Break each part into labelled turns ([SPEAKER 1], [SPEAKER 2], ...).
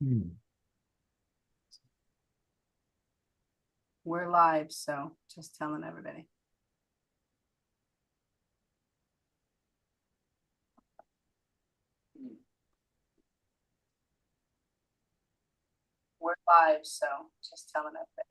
[SPEAKER 1] Hmm.
[SPEAKER 2] We're live, so just telling everybody. We're live, so just telling everybody.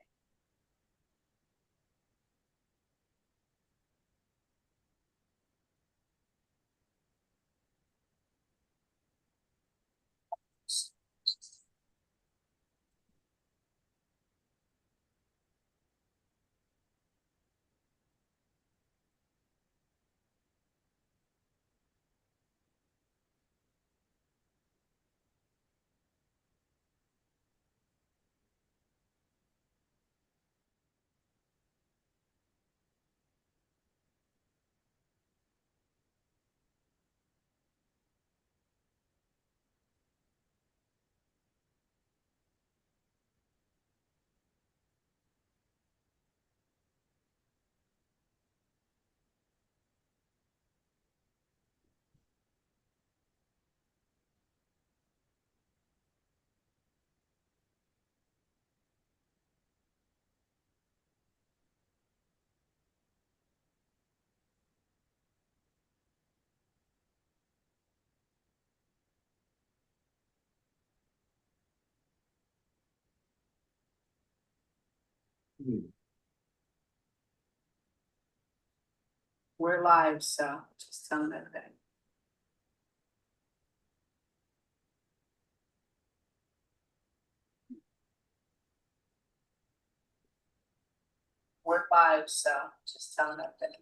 [SPEAKER 2] We're live, so just telling everybody. We're live, so just telling everybody.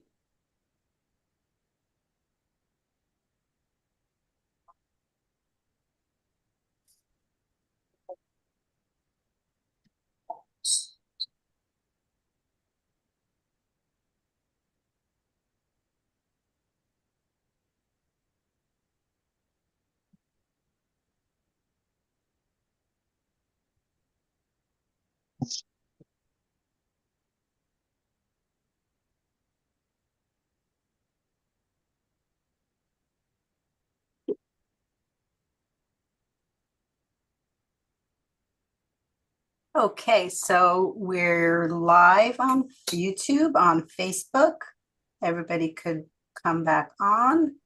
[SPEAKER 2] Okay, so we're live on YouTube, on Facebook. Everybody could come back on.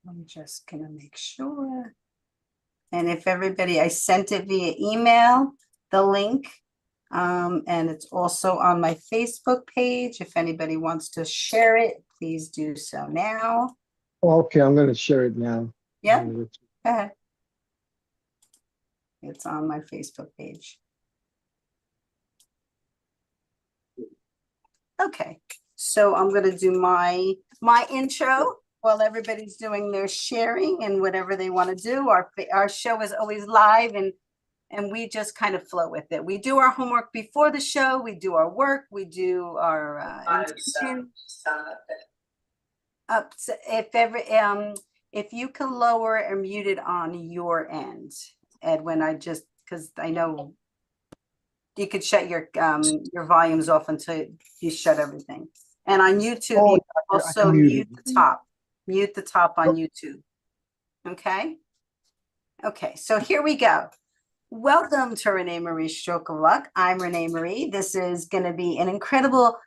[SPEAKER 2] I'm just gonna make sure. And if everybody, I sent it via email, the link. And it's also on my Facebook page. If anybody wants to share it, please do so now.
[SPEAKER 1] Okay, I'm going to share it now.
[SPEAKER 2] Yep, go ahead. It's on my Facebook page. Okay, so I'm gonna do my intro while everybody's doing their sharing and whatever they want to do. Our show is always live and we just kind of flow with it. We do our homework before the show. We do our work. We do our intention. Up to, if you can lower or mute it on your end, Edwin, because I know you could shut your volumes off until you shut everything. And on YouTube,
[SPEAKER 1] Oh,
[SPEAKER 2] you
[SPEAKER 1] I
[SPEAKER 2] also
[SPEAKER 1] muted.
[SPEAKER 2] mute the top on YouTube. Okay. Okay, so here we go. Welcome to RenéMarie Stroke of Luck. I'm RenéMarie. This is going to be an incredible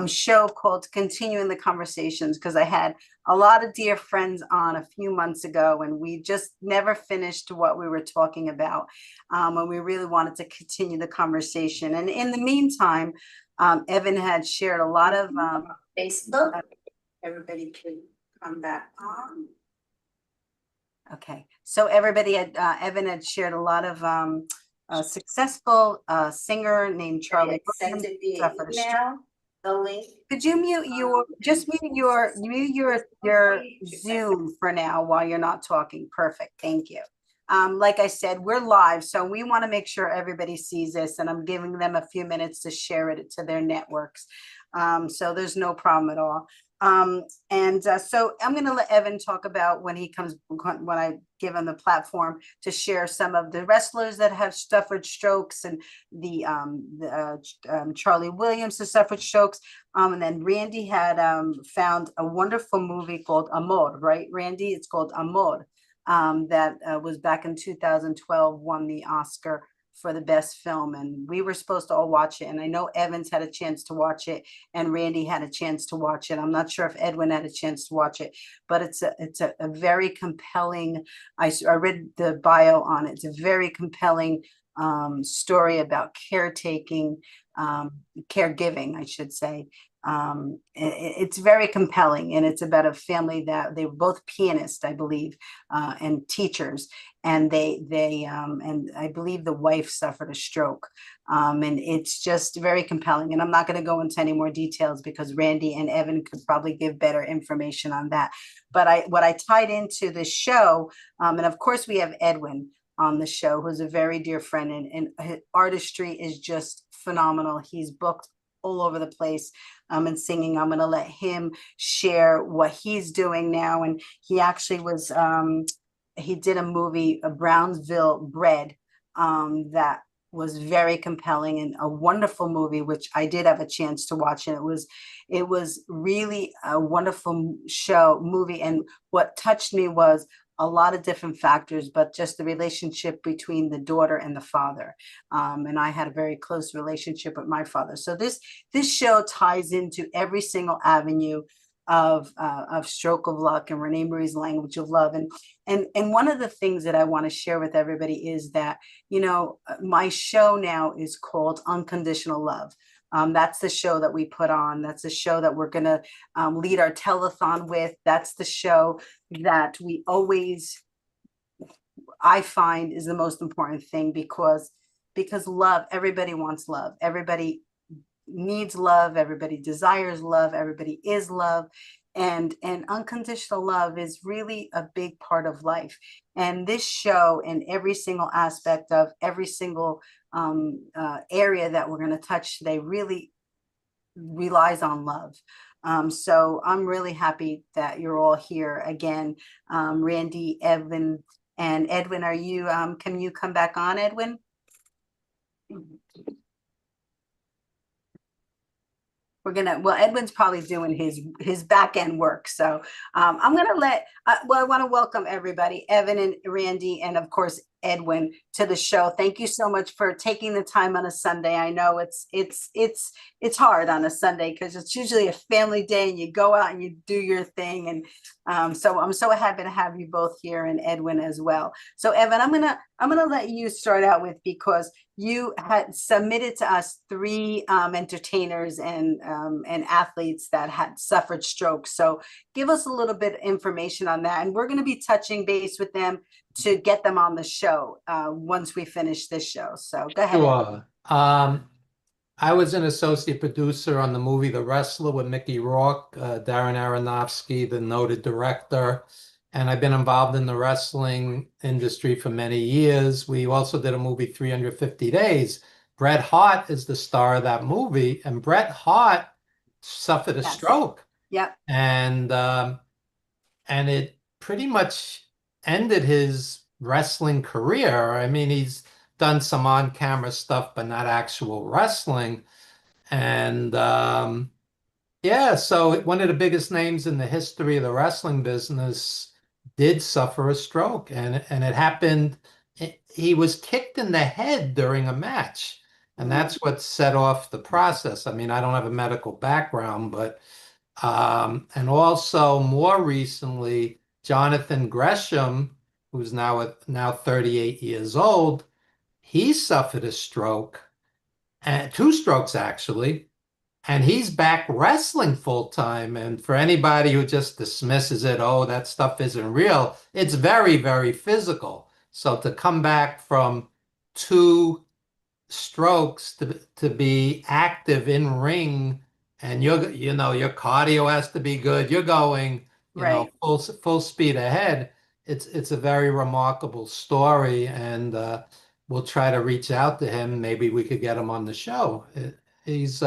[SPEAKER 2] show called Continuing the Conversations, because I had a lot of dear friends on a few months ago and we just never finished what we were talking about. And we really wanted to continue the conversation. And in the meantime, Evan had shared a lot of Facebook. Everybody can come back on. Okay, so everybody had Evan had shared a lot lot of a successful singer named Charlie Williams. The link. Could you mute your Zoom for now while you're not talking? Perfect, thank you. Like I said, we're live, so we want to make sure everybody sees this, and I'm giving them a few minutes to share it to their networks. So there's no problem at all. So I'm going to let Evan talk about when he comes, when I give him the platform to share some of the wrestlers that have suffered strokes and the Charlie Williams has suffered strokes. And then Randy had found a wonderful movie called Amor, right, Randy? It's called Amor. that was back in 2012, won the Oscar for the best film, and we were supposed to all watch it. And I know Evans had a chance to watch it, and Randy had a chance to watch it. I'm not sure if Edwin had a chance to watch it, but it's a very compelling. I read the bio on it. It's a very compelling story about caretaking, caregiving, I should say. It's very compelling, and it's about a family that they were both pianists, I believe, and teachers, and and I believe the wife suffered a stroke, and it's just very compelling. And I'm not going to go into any more details because Randy and Evan could probably give better information on that. But what I tied into the show, and of course we have Edwin on the show, who's a very dear friend, and his artistry is just phenomenal. He's booked all over the place and singing. I'm going to let him share what he's doing now. And he actually was, he did a movie, a Brownsville Bred, that was very compelling and a wonderful movie, which I did have a chance to watch. And it was really a wonderful movie. And what touched me was a lot of different factors, but just the relationship between the daughter and the father. And I had a very close relationship with my father. So this show ties into every single avenue of Stroke of Luck and RenéMarie's Language of Love. And one of the things that I want to share with everybody is that, my show now is called Unconditional Love. That's the show that we put on. That's the show that we're going to lead our telethon with. That's the show that I find is the most important thing, because love, everybody wants love. Everybody needs love. Everybody desires love. Everybody is love. And unconditional love is really a big part of life. And this show, in every single aspect of every single area that we're going to touch today, really relies on love. So I'm really happy that you're all here again. Randy, Evan, and Edwin, can you come back on, Edwin? Edwin's probably doing his back end work. So I'm going to I want to welcome everybody, Evan and Randy, and of course, Edwin, to the show. Thank you so much for taking the time on a Sunday. I know it's hard on a Sunday because it's usually a family day and you go out and you do your thing. And so I'm so happy to have you both here, and Edwin as well. So Evan, I'm gonna let you start out with, because you had submitted to us three entertainers and athletes that had suffered strokes. So give us a little bit of information on that, and we're going to be touching base with them to get them on the show once we finish this show. So go ahead.
[SPEAKER 3] Sure. I was an associate producer on the movie The Wrestler with Mickey Rourke, Darren Aronofsky, the noted director, and I've been involved in the wrestling industry for many years. We also did a movie, 350 Days. Bret Hart is the star of that movie, and Bret Hart suffered a stroke.
[SPEAKER 2] Yep.
[SPEAKER 3] And it pretty much ended his wrestling career. I mean, he's done some on-camera stuff, but not actual wrestling. And yeah, so one of the biggest names in the history of the wrestling business did suffer a stroke, and it happened. He was kicked in the head during a match, and that's what set off the process. I mean, I don't have a medical background, but and also more recently, Jonathan Gresham, who's now 38 years old, he suffered a stroke, and two strokes actually, and he's back wrestling full time. And for anybody who just dismisses it, oh, that stuff isn't real, it's very, very physical. So to come back from two strokes to be active in ring, and your cardio has to be good. You're going, full speed ahead. It's a very remarkable story, and we'll try to reach out to him. Maybe we could get him on the show. He's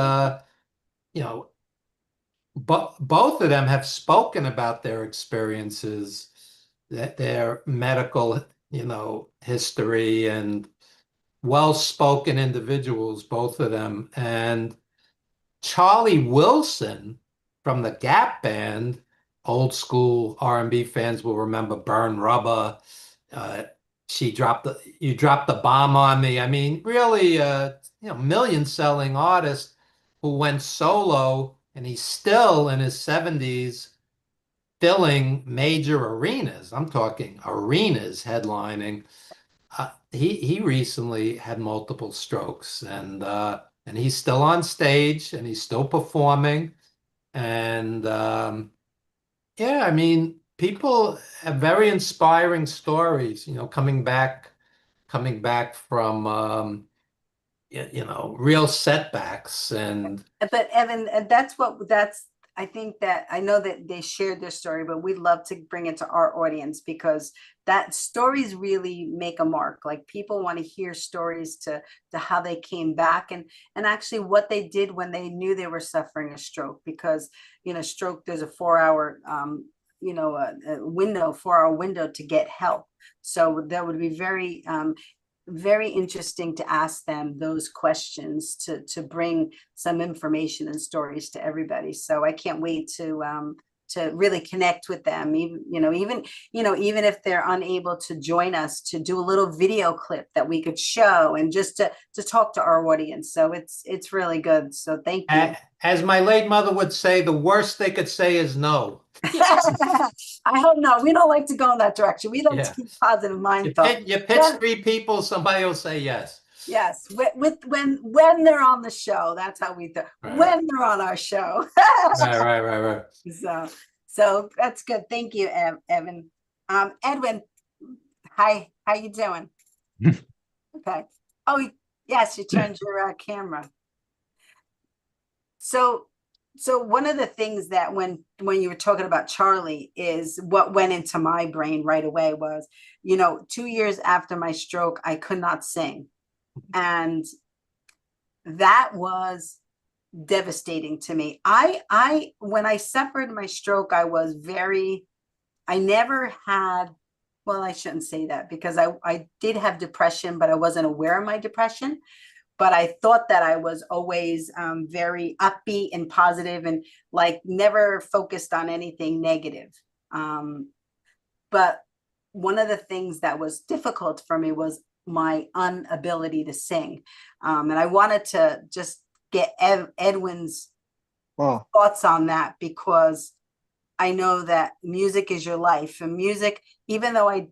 [SPEAKER 3] both of them have spoken about their experiences, that their medical, history, and well-spoken individuals, both of them. And Charlie Wilson from the Gap Band old school R&B fans will remember Burn Rubber. Uh, you dropped the bomb on me. I mean, really, million selling artist who went solo, and he's still in his 70s filling major arenas. I'm talking arenas headlining. He recently had multiple strokes, and he's still on stage and he's still performing. And yeah, I mean, people have very inspiring stories, coming back from real setbacks. And
[SPEAKER 2] But Evan, I think that I know that they shared their story, but we'd love to bring it to our audience because that stories really make a mark. Like people want to hear stories to how they came back and actually what they did when they knew they were suffering a stroke, because stroke, there's a 4 hour a window, 4 hour window to get help. So that would be very interesting to ask them those questions to bring some information and stories to everybody. So I can't wait to really connect with them, even if they're unable to join us, to do a little video clip that we could show and just to talk to our audience. So it's really good. So thank you.
[SPEAKER 3] as my late mother would say, the worst they could say is no.
[SPEAKER 2] I hope not. We don't like to go in that direction. We like to
[SPEAKER 3] Yeah.
[SPEAKER 2] keep positive mind
[SPEAKER 3] You
[SPEAKER 2] thought.
[SPEAKER 3] pitch three people, somebody will say yes.
[SPEAKER 2] Yes, when they're on the show, that's how we do.
[SPEAKER 3] Right.
[SPEAKER 2] When they're on our show.
[SPEAKER 3] Right.
[SPEAKER 2] So that's good. Thank you, Evan. Edwin, hi, how you doing? Okay. Oh, yes, you turned your camera. So one of the things that when you were talking about Charlie is what went into my brain right away was, 2 years after my stroke, I could not sing. And that was devastating to me. When I suffered my stroke, I never had, well, I shouldn't say that because I did have depression, but I wasn't aware of my depression. But I thought that I was always very upbeat and positive and like never focused on anything negative. But one of the things that was difficult for me was my inability to sing. And I wanted to just get Edwin's thoughts on that, because I know that music is your life, and music, even though I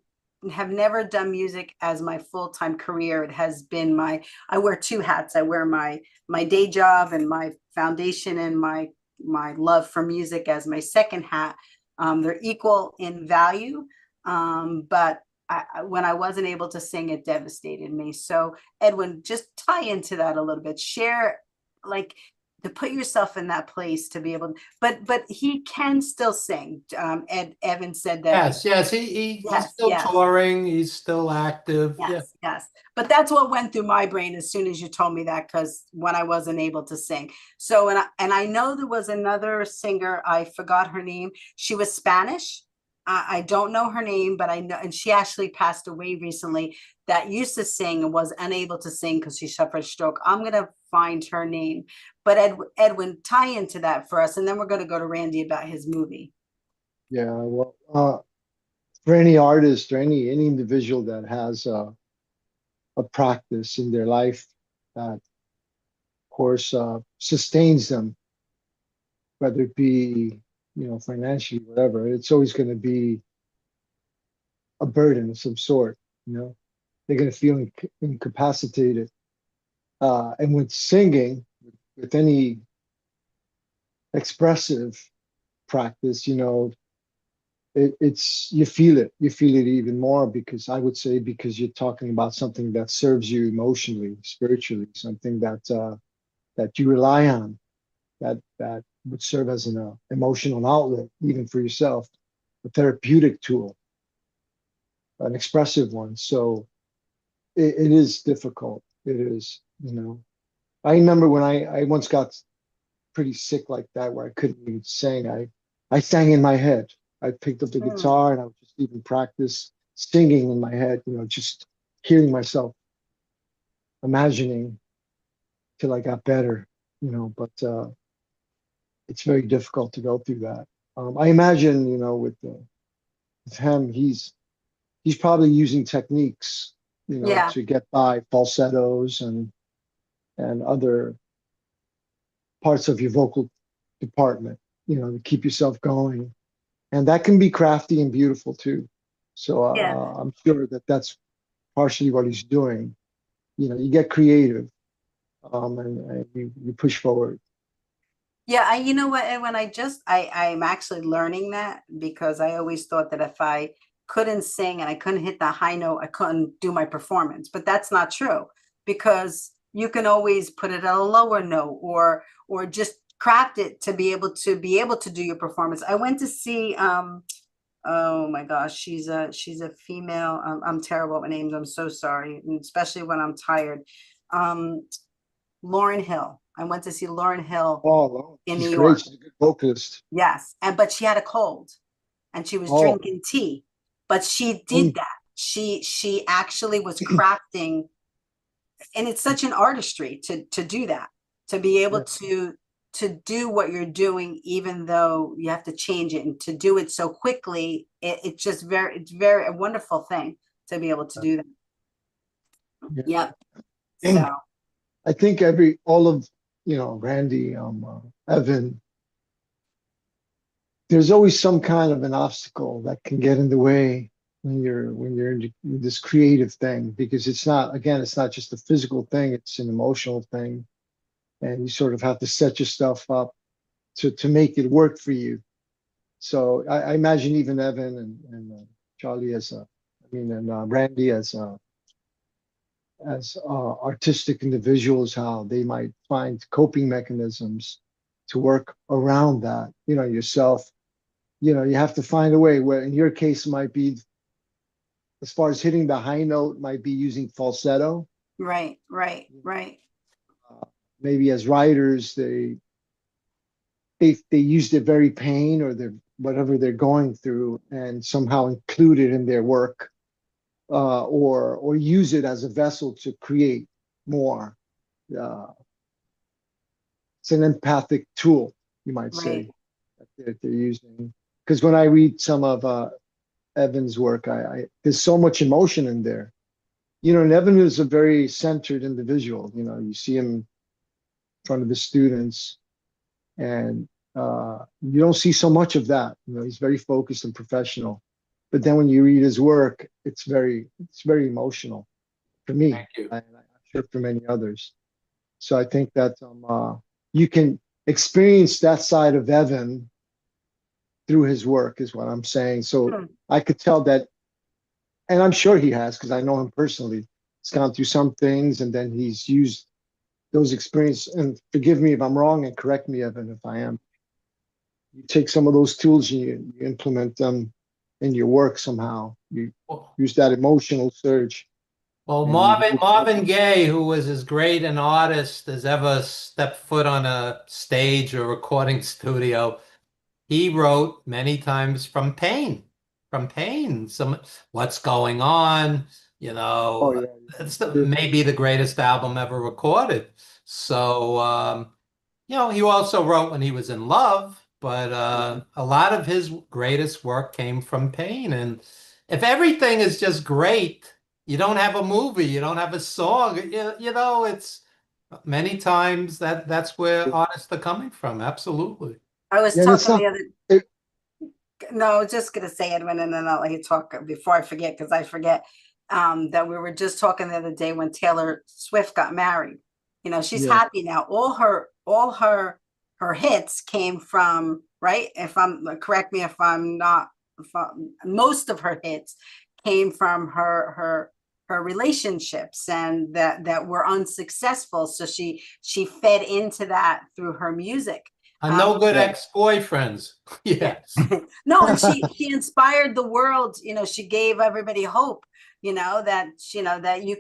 [SPEAKER 2] have never done music as my full-time career, it has been I wear two hats. I wear my day job and my foundation and my love for music as my second hat. They're equal in value, but when I wasn't able to sing, it devastated me. So Edwin, just tie into that a little bit. Share, like, to put yourself in that place to be able to, but he can still sing. Evan said that.
[SPEAKER 3] Yes, he's still touring, he's still active.
[SPEAKER 2] Yes. But that's what went through my brain as soon as you told me that, because when I wasn't able to sing. So and I know there was another singer, I forgot her name. She was Spanish. I don't know her name, but I know, and she actually passed away recently, that used to sing and was unable to sing because she suffered a stroke. I'm going to find her name. But Edwin, tie into that for us, and then we're going to go to Randy about his movie.
[SPEAKER 1] Yeah, well, for any artist or any individual that has a practice in their life that, of course, sustains them, whether it be, financially, whatever, it's always going to be a burden of some sort. They're going to feel incapacitated. And with singing, with any expressive practice, it's you feel it even more, because I would say, because you're talking about something that serves you emotionally, spiritually, something that you rely on, that would serve as an emotional outlet, even for yourself, a therapeutic tool, an expressive one. So it is difficult. It is. I remember when I once got pretty sick like that, where I couldn't even sing. I sang in my head. I picked up the guitar and I would just even practice singing in my head, just hearing myself, imagining, till I got better, but it's very difficult to go through that. I imagine, with him, he's probably using techniques,
[SPEAKER 2] Yeah,
[SPEAKER 1] to get by falsettos and other parts of your vocal department, to keep yourself going. And that can be crafty and beautiful too. So
[SPEAKER 2] yeah.
[SPEAKER 1] I'm sure that that's partially what he's doing. You get creative, and you push forward.
[SPEAKER 2] Yeah, you know what, and when I'm actually learning that because I always thought that if I couldn't sing and I couldn't hit the high note, I couldn't do my performance. But that's not true because you can always put it at a lower note or just craft it to be able to do your performance. I went to see oh my gosh, she's a female. I'm terrible with names. I'm so sorry, and especially when I'm tired. Um, Lauren Hill. I went to see Lauren Hill
[SPEAKER 1] Oh, wow.
[SPEAKER 2] in New
[SPEAKER 1] She's great.
[SPEAKER 2] York.
[SPEAKER 1] She's a good vocalist.
[SPEAKER 2] Yes. And but she had a cold and she was
[SPEAKER 1] Oh,
[SPEAKER 2] drinking tea. But she did
[SPEAKER 1] mm,
[SPEAKER 2] that. She actually was crafting, and it's such an artistry to do that, to be able
[SPEAKER 1] yeah,
[SPEAKER 2] to do what you're doing, even though you have to change it and to do it so quickly. It's very a wonderful thing to be able to do that.
[SPEAKER 1] yeah.
[SPEAKER 2] Yep. So
[SPEAKER 1] I think all of, Randy, Evan, there's always some kind of an obstacle that can get in the way when you're in this creative thing, because it's not just a physical thing, it's an emotional thing. And you sort of have to set your stuff up to make it work for you. So I imagine even Evan and Charlie and Randy as artistic individuals, how they might find coping mechanisms to work around that. Yourself, you have to find a way. Where in your case, it might be, as far as hitting the high note, might be using falsetto.
[SPEAKER 2] right, right, right,
[SPEAKER 1] Uh, Maybe as writers, they use their very pain or their whatever they're going through and somehow include it in their work, or use it as a vessel to create more. Uh, it's an empathic tool, you might
[SPEAKER 2] right.
[SPEAKER 1] say, that they're using. Because when I read some of Evan's work, there's so much emotion in there. And Evan is a very centered individual. You see him in front of his students, and you don't see so much of that. He's very focused and professional. But then when you read his work, it's very emotional for me,
[SPEAKER 3] Thank you.
[SPEAKER 1] and I'm sure for many others. So I think that you can experience that side of Evan through his work, is what I'm saying. So
[SPEAKER 2] Hmm.
[SPEAKER 1] I could tell that, and I'm sure he has, because I know him personally. He's gone through some things, and then he's used those experiences. And forgive me if I'm wrong, and correct me, Evan, if I am. You take some of those tools and you implement them in your work somehow. You
[SPEAKER 3] Well,
[SPEAKER 1] use that emotional surge,
[SPEAKER 3] well,
[SPEAKER 1] and you
[SPEAKER 3] Marvin
[SPEAKER 1] move
[SPEAKER 3] Marvin
[SPEAKER 1] forward.
[SPEAKER 3] Gaye, who was as great an artist as ever stepped foot on a stage or recording studio, he wrote many times from pain, from pain. Some what's going on,
[SPEAKER 1] Oh yeah,
[SPEAKER 3] it's
[SPEAKER 1] sure.
[SPEAKER 3] maybe the greatest album ever recorded. So he also wrote when he was in love, but a lot of his greatest work came from pain. And if everything is just great, you don't have a movie, you don't have a song, it's many times that's where artists are coming from. Absolutely.
[SPEAKER 2] I was
[SPEAKER 1] Yeah, and it's
[SPEAKER 2] talking
[SPEAKER 1] not.
[SPEAKER 2] the other
[SPEAKER 1] It,
[SPEAKER 2] No, I was just gonna say, Edwin, and then I'll let you talk before I forget, because I forget that we were just talking the other day when Taylor Swift got married. She's
[SPEAKER 1] yeah.
[SPEAKER 2] happy now. All her hits came from, right. If I'm correct me if I'm not, most of her hits came from her relationships and that were unsuccessful. So she fed into that through her music.
[SPEAKER 3] A no good
[SPEAKER 1] Right.
[SPEAKER 3] ex-boyfriends.
[SPEAKER 2] Yeah.
[SPEAKER 3] Yes.
[SPEAKER 2] No, and she inspired the world. She gave everybody hope, that you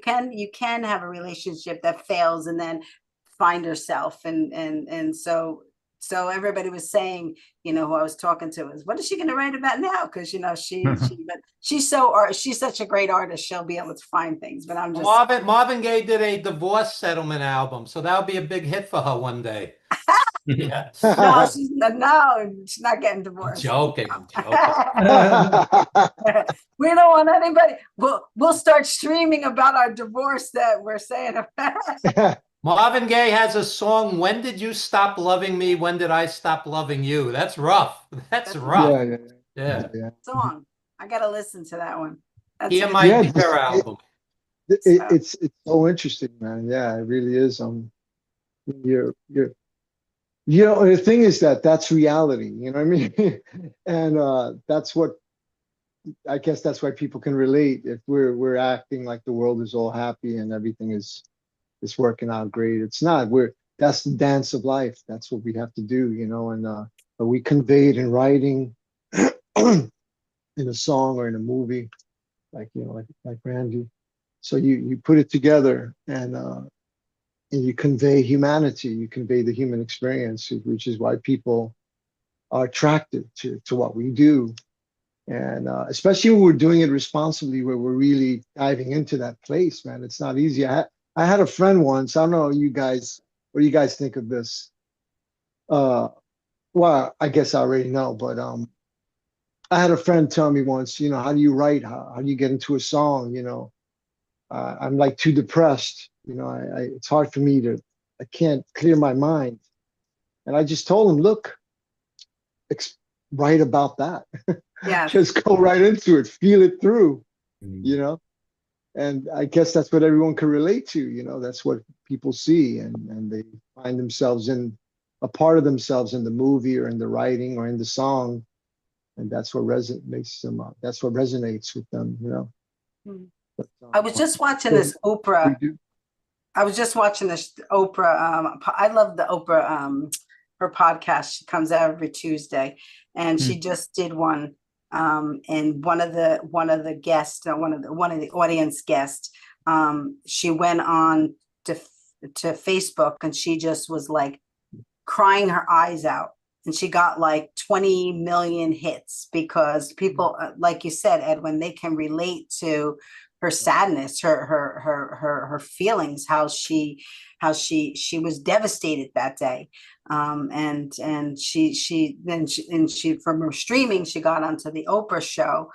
[SPEAKER 2] can have a relationship that fails and then find herself. And so everybody was saying, who I was talking to is, what is she going to write about now? Because but she's such a great artist, she'll be able to find things. But I'm just
[SPEAKER 3] Marvin Gaye did a divorce settlement album, so that would be a big hit for her one day. Yeah.
[SPEAKER 2] No, she's not getting
[SPEAKER 3] I'm
[SPEAKER 2] divorced.
[SPEAKER 3] joking. I'm joking.
[SPEAKER 2] We don't want anybody. We'll start streaming about our divorce that we're saying.
[SPEAKER 3] Marvin Gaye has a song, When Did You Stop Loving Me? When Did I Stop Loving You? That's rough. That's
[SPEAKER 2] That's a
[SPEAKER 3] rough.
[SPEAKER 1] Yeah, yeah,
[SPEAKER 3] Yeah.
[SPEAKER 1] yeah.
[SPEAKER 2] song. I gotta listen to that one. That's a
[SPEAKER 3] Hear
[SPEAKER 2] good
[SPEAKER 3] My
[SPEAKER 1] Yeah,
[SPEAKER 2] one.
[SPEAKER 3] Dear album.
[SPEAKER 2] So,
[SPEAKER 1] it's so interesting, man. Yeah, it really is. You're you know, the thing is that that's reality. You know what I mean? And that's what I guess that's why people can relate. If we're acting like the world is all happy and everything is working out great, it's not. We're That's the dance of life. That's what we have to do. You know, and but we convey it in writing, in a song or in a movie, like like Randy. So you put it together and you convey humanity, you convey the human experience, which is why people are attracted to what we do. And especially when we're doing it responsibly, where we're really diving into that place, man, it's not easy. I had a friend once, I don't know what do you guys think of this? Uh, well, I guess I already know, but I had a friend tell me once, how do you write? How do you get into a song? I'm like too depressed. It's hard for me I can't clear my mind. And I just told him, look, write about that.
[SPEAKER 2] yes.
[SPEAKER 1] Just go right into it, feel it through, you
[SPEAKER 4] Mm.
[SPEAKER 1] know? And I guess that's what everyone can relate to, that's what people see and they find themselves in a part of themselves in the movie or in the writing or in the song. And that's what makes them, that's what resonates with them.
[SPEAKER 2] Mm.
[SPEAKER 1] But,
[SPEAKER 2] I was just watching
[SPEAKER 1] so
[SPEAKER 2] this Oprah.
[SPEAKER 1] we do.
[SPEAKER 2] I was just watching this Oprah. I love the Oprah. Her podcast. She comes out every Tuesday, and she just did one. And one of the guests, one of the audience guests, she went on to to Facebook, and she just was like crying her eyes out. And she got like 20 million hits because people, like you said, Edwin, they can relate to her sadness, her feelings, how she was devastated that day. And she from her streaming, she got onto the Oprah show,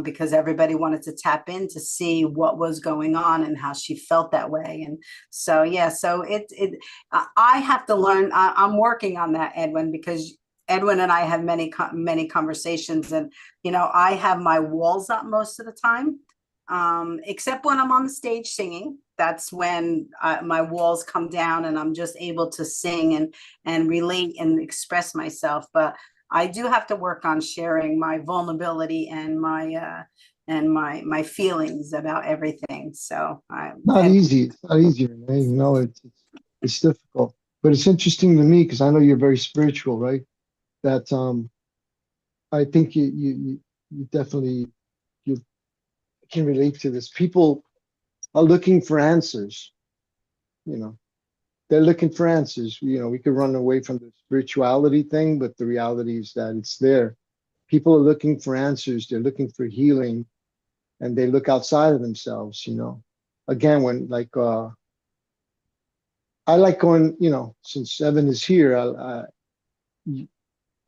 [SPEAKER 2] because everybody wanted to tap in to see what was going on and how she felt that way. And so, yeah, so I have to learn. I'm working on that, Edwin, because Edwin and I have many conversations, and I have my walls up most of the time, except when I'm on the stage singing. That's when my walls come down, and I'm just able to sing and relate and express myself. But I do have to work on sharing my vulnerability and my feelings about everything. So
[SPEAKER 1] Not easy. It's not easy, Renee. It's difficult. But it's interesting to me because I know you're very spiritual, right? That I think you definitely you can relate to this. People are looking for answers, you know. They're looking for answers. We could run away from the spirituality thing, but the reality is that it's there. People are looking for answers. They're looking for healing, and they look outside of themselves. Again, when I like going, since Evan is here, I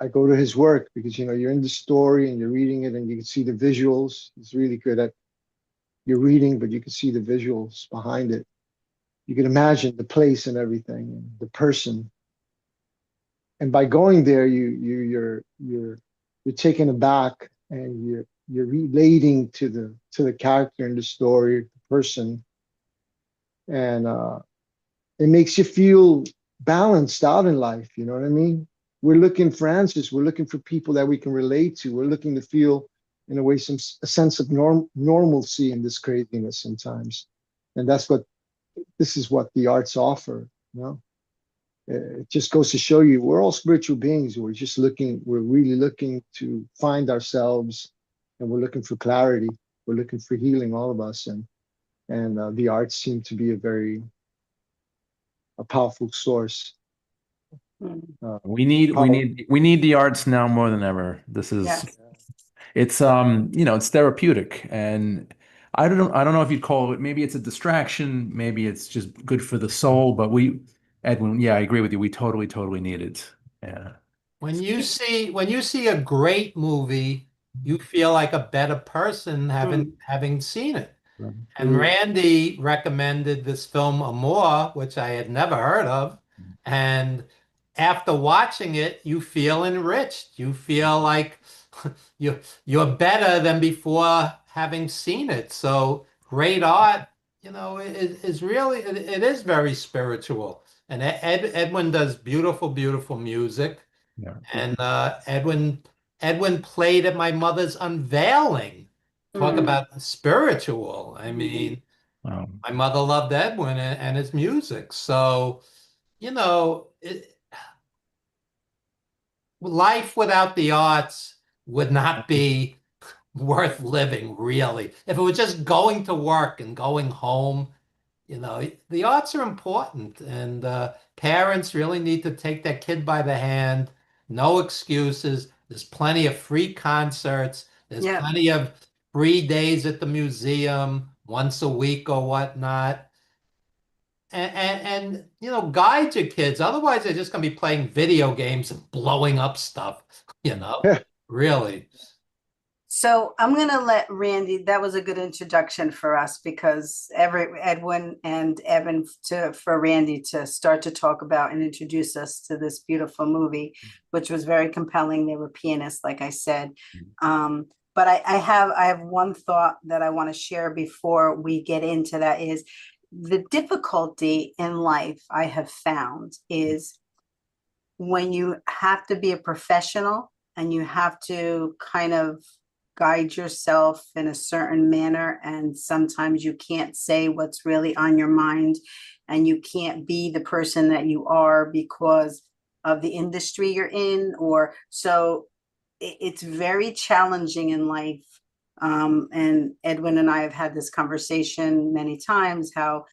[SPEAKER 1] go to his work because you're in the story and you're reading it and you can see the visuals. He's really good at your reading, but you can see the visuals behind it. You can imagine the place and everything, and the person. And by going there, you're taken aback and you're relating to the character in the story, the person, and it makes you feel balanced out in life. You know what I mean? We're looking for answers. We're looking for people that we can relate to. We're looking to feel, in a way, a sense of normalcy in this craziness sometimes. And this is what the arts offer. It just goes to show you we're all spiritual beings. We're really looking to find ourselves, and we're looking for clarity. We're looking for healing, all of us. And the arts seem to be a powerful source.
[SPEAKER 2] Mm.
[SPEAKER 4] We need we
[SPEAKER 1] Power.
[SPEAKER 4] need we need the arts now more than ever.
[SPEAKER 2] Yes.
[SPEAKER 4] It's therapeutic, and I don't know if you'd call it, maybe it's a distraction, maybe it's just good for the soul, but Edwin, yeah, I agree with you. We totally need it. Yeah.
[SPEAKER 3] When you see a great movie, you feel like a better person
[SPEAKER 2] Mm,
[SPEAKER 3] having seen it. And
[SPEAKER 1] True.
[SPEAKER 3] Randy recommended this film Amour, which I had never heard of. And after watching it, you feel enriched. You feel like you're better than before having seen it. So great art, is really it is very spiritual. And Edwin does beautiful music.
[SPEAKER 4] Yeah.
[SPEAKER 3] And Edwin played at my mother's unveiling. Talk
[SPEAKER 2] mm.
[SPEAKER 3] about spiritual. I mean,
[SPEAKER 4] Um,
[SPEAKER 3] my mother loved Edwin and his music. So, you know, life without the arts would not be worth living, really. If it was just going to work and going home, the arts are important, and parents really need to take their kid by the hand. No excuses. There's plenty of free concerts. There's
[SPEAKER 2] Yep.
[SPEAKER 3] plenty of free days at the museum once a week or whatnot. And guide your kids. Otherwise, they're just going to be playing video games and blowing up stuff, you know, really.
[SPEAKER 2] So I'm gonna let Randy, that was a good introduction for us because Edwin and Evan for Randy to start to talk about and introduce us to this beautiful movie, which was very compelling. They were pianists, like I said. But I have one thought that I want to share before we get into that is the difficulty in life I have found is when you have to be a professional and you have to kind of guide yourself in a certain manner, and sometimes you can't say what's really on your mind, and you can't be the person that you are because of the industry you're in, or so it's very challenging in life. And Edwin and I have had this conversation many times how,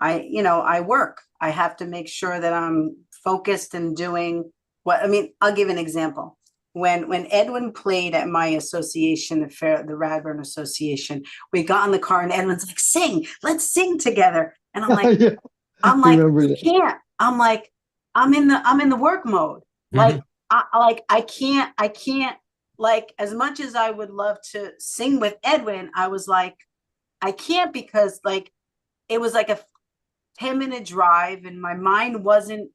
[SPEAKER 2] I work. I have to make sure that I'm focused and doing what, I mean, I'll give an example. When Edwin played at my association, the Radburn Association, we got in the car and Edwin's like, sing, let's sing together. And I'm like,
[SPEAKER 1] Yeah,
[SPEAKER 2] I'm
[SPEAKER 1] I
[SPEAKER 2] like,
[SPEAKER 1] remember
[SPEAKER 2] I
[SPEAKER 1] that.
[SPEAKER 2] can't. I'm like, I'm in the work mode. Like,
[SPEAKER 3] Mhm.
[SPEAKER 2] I can't, like, as much as I would love to sing with Edwin, I was like, I can't because like it was like a 10-minute drive and my mind wasn't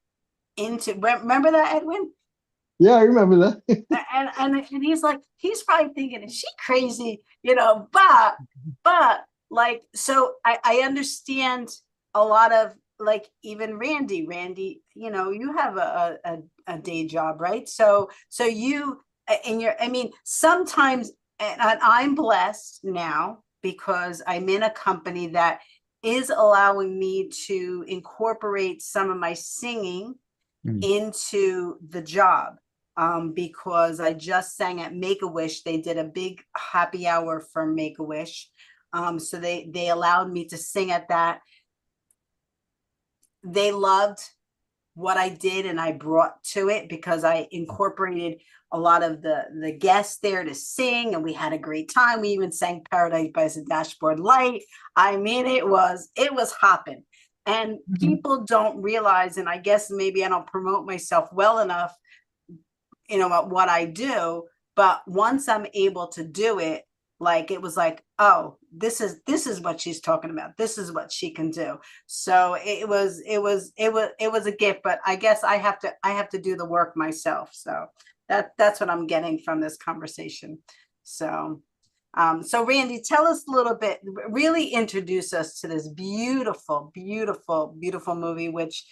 [SPEAKER 2] into, remember that, Edwin?
[SPEAKER 1] Yeah, I remember that.
[SPEAKER 2] And he's like, he's probably thinking, is she crazy? But like, so I understand a lot of, like, even Randy, you have a day job, right? So you and you're, I mean, sometimes, and I'm blessed now because I'm in a company that is allowing me to incorporate some of my singing
[SPEAKER 4] mm,
[SPEAKER 2] into the job, because I just sang at Make-A-Wish. They did a big happy hour for Make-A-Wish. So they allowed me to sing at that. They loved what I did and I brought to it because I incorporated a lot of the guests there to sing, and we had a great time. We even sang Paradise by the Dashboard Light. I mean, it was hopping. And
[SPEAKER 4] mhm.
[SPEAKER 2] people don't realize, and I guess maybe I don't promote myself well enough, what I do, but once I'm able to do it, like it was like, oh, this is what she's talking about. This is what she can do. So it was a gift, but I guess I have to do the work myself. So that's what I'm getting from this conversation. So Randy, tell us a little bit, really introduce us to this beautiful movie, which,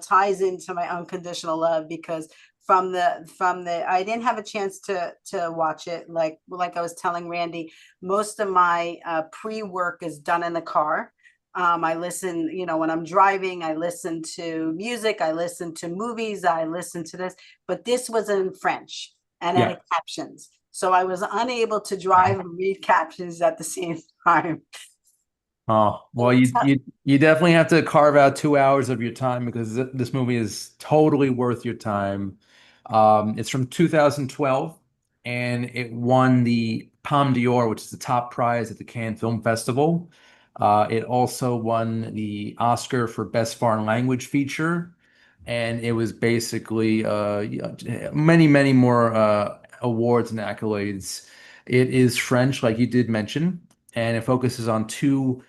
[SPEAKER 2] ties into my unconditional love because from the I didn't have a chance to watch it. Like I was telling Randy, most of my pre-work is done in the car. I listen, when I'm driving, I listen to music, I listen to movies, I listen to this, but this was in French and
[SPEAKER 4] Yeah.
[SPEAKER 2] had captions. So I was unable to drive and read captions at the same time.
[SPEAKER 4] Oh, well, you definitely have to carve out 2 hours of your time because this movie is totally worth your time. It's from 2012 and it won the Palme d'Or, which is the top prize at the Cannes Film Festival. It also won the Oscar for Best Foreign Language Feature, and it was basically many, many more awards and accolades. It is French, like you did mention, and it focuses on two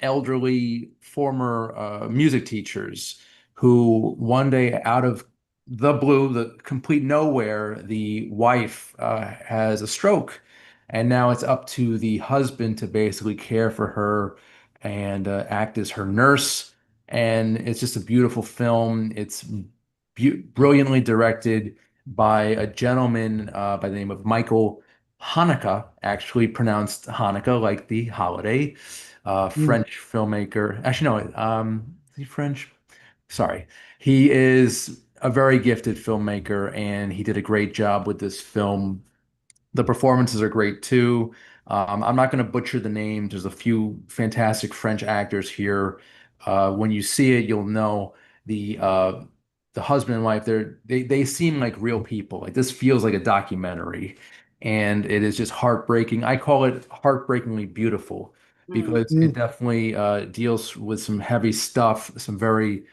[SPEAKER 4] elderly former music teachers who one day, out of the blue, the complete nowhere, the wife has a stroke. And now it's up to the husband to basically care for her and act as her nurse. And it's just a beautiful film. It's brilliantly directed by a gentleman by the name of Michael Haneke, actually pronounced Hanukkah, like the holiday.
[SPEAKER 1] Mm,
[SPEAKER 4] French filmmaker. Actually, no, is he French? Sorry. He is a very gifted filmmaker, and he did a great job with this film. The performances are great too. I'm not going to butcher the names. There's a few fantastic French actors here. When you see it, you'll know the husband and wife. They seem like real people. Like this feels like a documentary, and it is just heartbreaking. I call it heartbreakingly beautiful
[SPEAKER 2] Mm,
[SPEAKER 4] because it
[SPEAKER 1] mm,
[SPEAKER 4] definitely deals with some heavy stuff, some very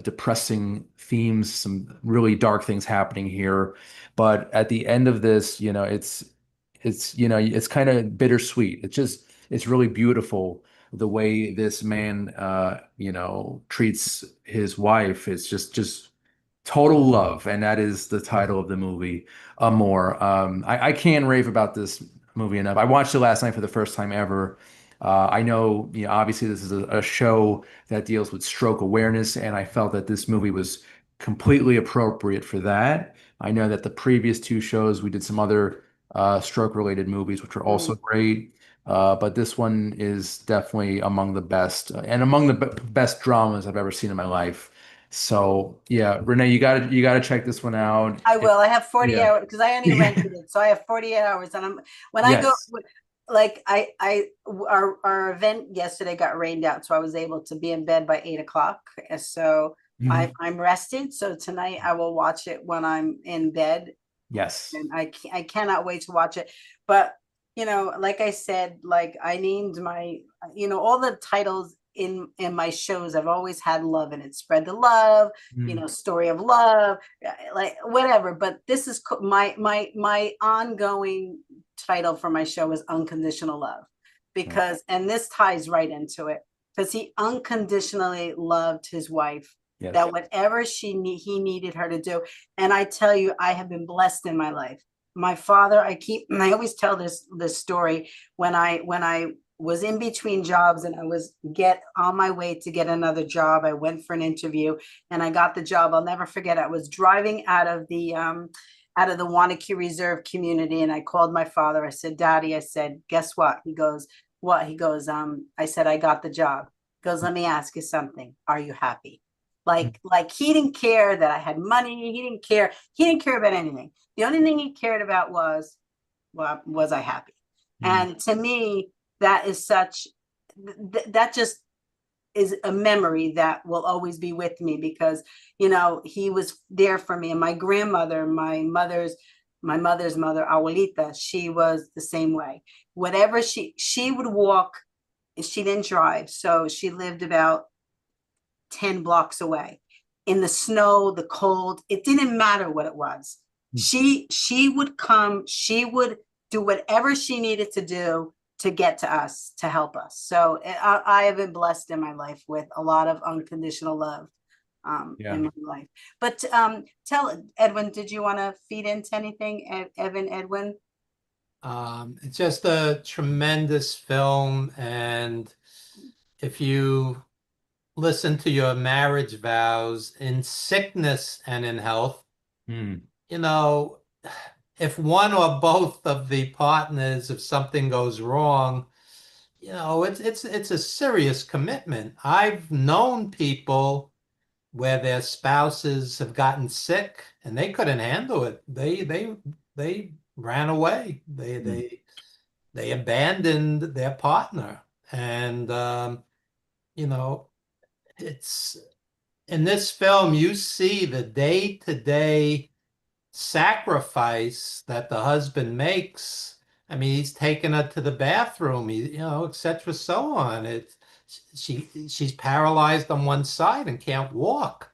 [SPEAKER 4] depressing themes, some really dark things happening here. But at the end of this, it's kind of bittersweet. It's really beautiful the way this man treats his wife. It's just total love, and that is the title of the movie, Amour. I can't rave about this movie enough. I watched it last night for the first time ever. I know, obviously this is a show that deals with stroke awareness, and I felt that this movie was completely appropriate for that. I know that the previous two shows, we did some other stroke-related movies, which were also
[SPEAKER 2] mm.
[SPEAKER 4] great. But this one is definitely among the best, and among the best dramas I've ever seen in my life. So yeah, Renee, you gotta check this one out.
[SPEAKER 2] I will. I have 40
[SPEAKER 4] Yeah.
[SPEAKER 2] hours because I only rented it. So I have 48 hours. And when I go,
[SPEAKER 4] Yes.
[SPEAKER 2] like our event yesterday got rained out. So I was able to be in bed by 8 o'clock. And so
[SPEAKER 4] Mhm.
[SPEAKER 2] I'm rested. So tonight I will watch it when I'm in bed,
[SPEAKER 4] Yes.
[SPEAKER 2] and I cannot wait to watch it. But like I said, like I named my, all the titles in my shows. I've always had love in it. Spread the love,
[SPEAKER 4] Mm.
[SPEAKER 2] story of love, like whatever. But this is my ongoing title for my show is Unconditional Love,
[SPEAKER 4] Yeah.
[SPEAKER 2] because and this ties right into it, because he unconditionally loved his wife,
[SPEAKER 4] Yes.
[SPEAKER 2] that whatever he needed her to do. And I tell you, I have been blessed in my life. My father, I always tell this story. When I was in between jobs and I was get on my way to get another job, I went for an interview and I got the job. I'll never forget. I was driving out of the Wanakee Reserve community, and I called my father. I said, "Daddy," I said, "guess what?" He goes, "What?" He goes, I said, "I got the job." He goes, "Let me ask you something. Are you happy?" Like he didn't care that I had money. He didn't care about anything. The only thing he cared about was, well, was I happy?
[SPEAKER 4] Mm.
[SPEAKER 2] And to me, that is that just is a memory that will always be with me, because he was there for me. And my grandmother, my mother's mother, abuelita, she was the same way. Whatever she would walk, she didn't drive, so she lived about 10 blocks away. In the snow, the cold, it didn't matter what it was. She would come, she would do whatever she needed to do to get to us, to help us. So I have been blessed in my life with a lot of unconditional love
[SPEAKER 4] Yeah.
[SPEAKER 2] in my life. But tell Edwin, did you want to feed into anything, Evan, Edwin?
[SPEAKER 3] It's just a tremendous film, and if you listen to your marriage vows in sickness and in health,
[SPEAKER 4] Mm.
[SPEAKER 3] you know, if one or both of the partners, if something goes wrong, it's a serious commitment. I've known people where their spouses have gotten sick and they couldn't handle it. They ran away. They
[SPEAKER 4] Mm.
[SPEAKER 3] they they abandoned their partner. And you know, it's in this film you see the day-to-day sacrifice that the husband makes. I mean, he's taken her to the bathroom, etc. So on. She's paralyzed on one side and can't walk.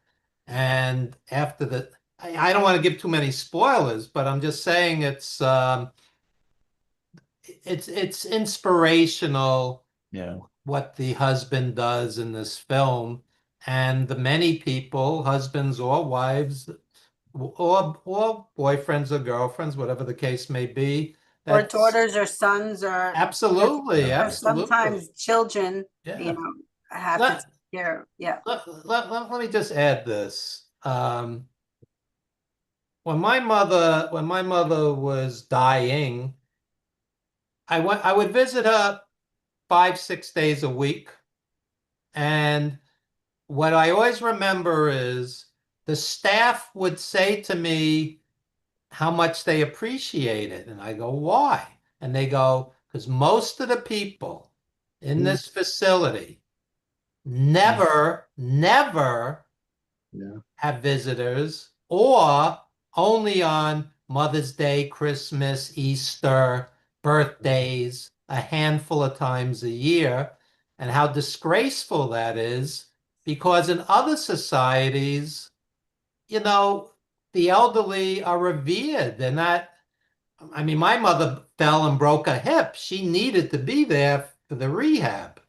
[SPEAKER 3] And after I don't want to give too many spoilers, but I'm just saying it's inspirational
[SPEAKER 4] Yeah.
[SPEAKER 3] what the husband does in this film, and the many people, husbands or wives, or boyfriends or girlfriends, whatever the case may be,
[SPEAKER 2] Or
[SPEAKER 3] that's
[SPEAKER 2] daughters or sons
[SPEAKER 3] absolutely,
[SPEAKER 2] or
[SPEAKER 3] absolutely.
[SPEAKER 2] sometimes children,
[SPEAKER 3] Yeah.
[SPEAKER 2] have to take
[SPEAKER 3] Let,
[SPEAKER 2] care. Yeah.
[SPEAKER 3] let me just add this. When my mother was dying, I would visit her 5, 6 days a week. And what I always remember is the staff would say to me how much they appreciate it. And I go, why? And they go, because most of the people in
[SPEAKER 1] Mm.
[SPEAKER 3] this facility never
[SPEAKER 1] Yeah.
[SPEAKER 3] have visitors, or only on Mother's Day, Christmas, Easter, birthdays, a handful of times a year, and how disgraceful that is, because in other societies, the elderly are revered. They're not, I mean, my mother fell and broke a hip. She needed to be there for the rehab.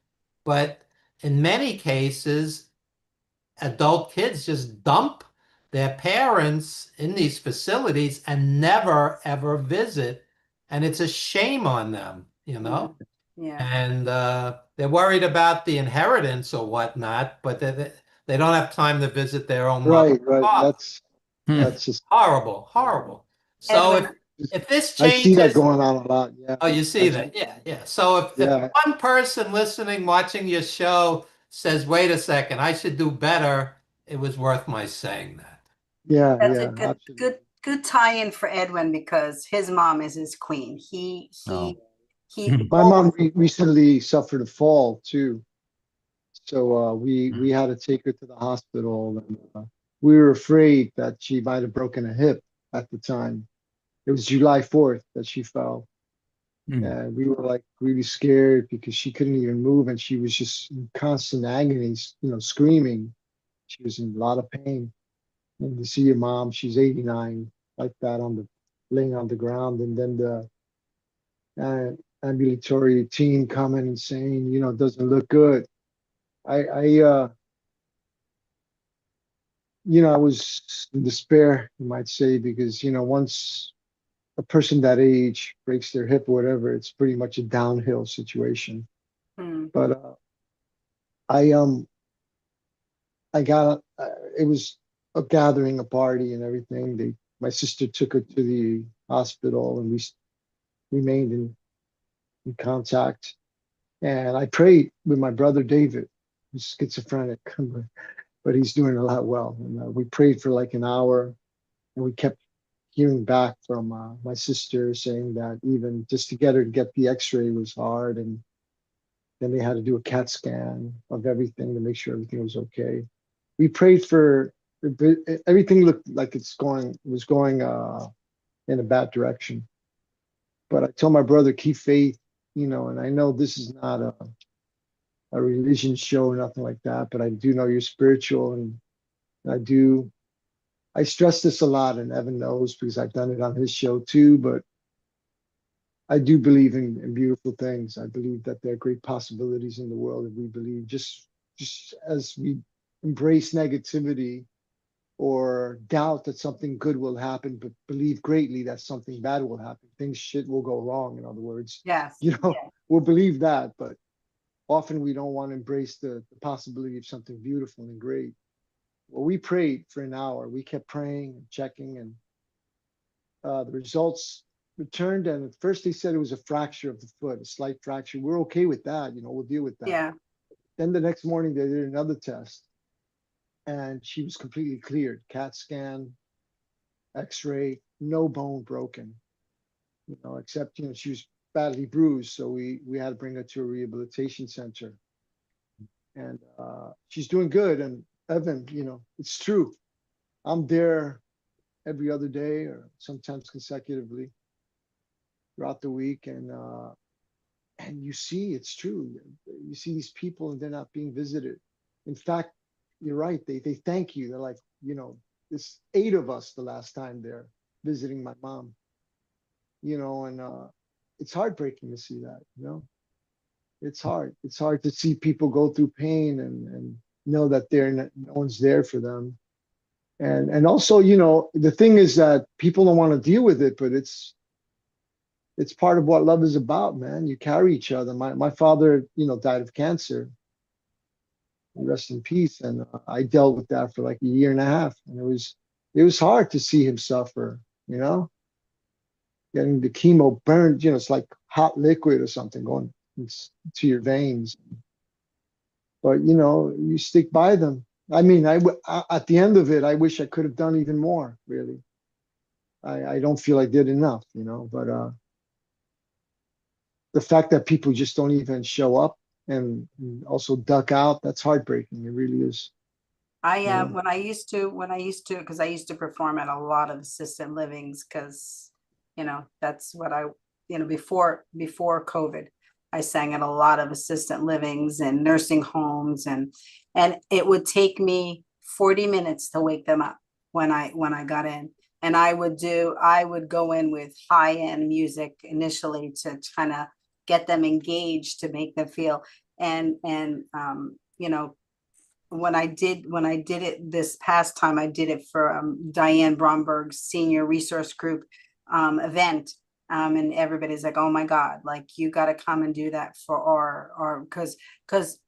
[SPEAKER 3] But in many cases, adult kids just dump their parents in these facilities and never ever visit. And it's a shame on them.
[SPEAKER 2] Yeah.
[SPEAKER 3] And they're worried about the inheritance or whatnot, but they don't have time to visit their own mother
[SPEAKER 1] Right,
[SPEAKER 3] and
[SPEAKER 1] right.
[SPEAKER 3] father.
[SPEAKER 4] Hmm.
[SPEAKER 1] That's just,
[SPEAKER 3] Horrible, horrible. So
[SPEAKER 2] Edwin,
[SPEAKER 3] if this
[SPEAKER 1] I see that
[SPEAKER 3] changes,
[SPEAKER 1] going on a lot. Yeah.
[SPEAKER 3] oh, you see
[SPEAKER 1] I
[SPEAKER 3] that?
[SPEAKER 1] see.
[SPEAKER 3] Yeah, yeah. So if
[SPEAKER 1] Yeah.
[SPEAKER 3] one person listening, watching your show says, wait a second, I should do better, it was worth my saying that.
[SPEAKER 1] Yeah.
[SPEAKER 2] that's a
[SPEAKER 1] Yeah.
[SPEAKER 2] good,
[SPEAKER 1] Absolutely.
[SPEAKER 2] good, good tie-in for Edwin because his mom is his queen.
[SPEAKER 4] Oh.
[SPEAKER 2] He
[SPEAKER 1] My
[SPEAKER 2] always,
[SPEAKER 1] mom recently suffered a fall too. So we had to take her to the hospital, and we were afraid that she might have broken a hip at the time. It was July 4th that she fell.
[SPEAKER 4] Hmm.
[SPEAKER 1] And we were like really scared because she couldn't even move and she was just in constant agony, screaming. She was in a lot of pain. And to see your mom, she's 89, like that laying on the ground. And then the uh, ambulatory team coming and saying, it doesn't look good. I was in despair, you might say, because, once a person that age breaks their hip or whatever, it's pretty much a downhill situation.
[SPEAKER 2] hmm,
[SPEAKER 1] But I I got it was a gathering, a party, and everything. My sister took her to the hospital, and we remained in contact. And I prayed with my brother David, who's schizophrenic, but he's doing a lot well. And we prayed for like an hour, and we kept hearing back from my sister saying that even just to get her to get the X-ray was hard, and then they had to do a CAT scan of everything to make sure everything was okay. We prayed for everything looked like was going in a bad direction. But I told my brother keep faith, and I know this is not a religion show or nothing like that, but I do know you're spiritual, and I stress this a lot, and Evan knows because I've done it on his show too. But I do believe in beautiful things. I believe that there are great possibilities in the world, and we believe just as we embrace negativity or doubt that something good will happen, but believe greatly that something bad will happen. Shit will go wrong. In other words,
[SPEAKER 2] yes.
[SPEAKER 1] we'll believe that, but often we don't want to embrace the possibility of something beautiful and great. Well, we prayed for an hour. We kept praying and checking, and the results returned. And at first they said it was a fracture of the foot, a slight fracture. We're okay with that. We'll deal with that.
[SPEAKER 2] Yeah.
[SPEAKER 1] Then the next morning they did another test, and she was completely cleared. CAT scan, X-ray, no bone broken, except, she was badly bruised. So we had to bring her to a rehabilitation center, and she's doing good. And Evan, it's true. I'm there every other day or sometimes consecutively. throughout the week, and you see it's true. You see these people and they're not being visited. In fact, you're right. They thank you. They're like, there's 8 of us the last time they're visiting my mom. And it's heartbreaking to see that. It's hard. It's hard to see people go through pain and know that no one's there for them. And also, the thing is that people don't want to deal with it, but it's part of what love is about, man. You carry each other. My father, died of cancer. Rest in peace. And I dealt with that for like a year and a half, and it was hard to see him suffer. Getting the chemo burned. It's like hot liquid or something going to your veins. But you stick by them. I mean, at the end of it, I wish I could have done even more. Really, I don't feel I did enough. But the fact that people just don't even show up and also duck out, that's heartbreaking. It really is.
[SPEAKER 2] When I used to, because I used to perform at a lot of assisted livings, because that's what before COVID, I sang at a lot of assistant livings and nursing homes, and it would take me 40 minutes to wake them up when I got in. And I would go in with high-end music initially to kind of get them engaged, to make them feel, and when I did it this past time, I did it for Diane Bromberg's Senior Resource Group event. And everybody's like, oh my God, like you got to come and do that for our because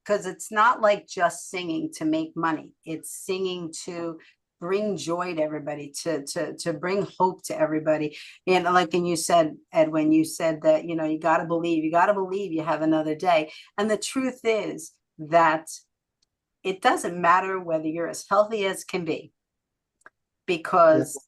[SPEAKER 2] it's not like just singing to make money. It's singing to bring joy to everybody, to bring hope to everybody. And you said, Edwin, you said that, you got to believe you have another day. And the truth is that it doesn't matter whether you're as healthy as can be, because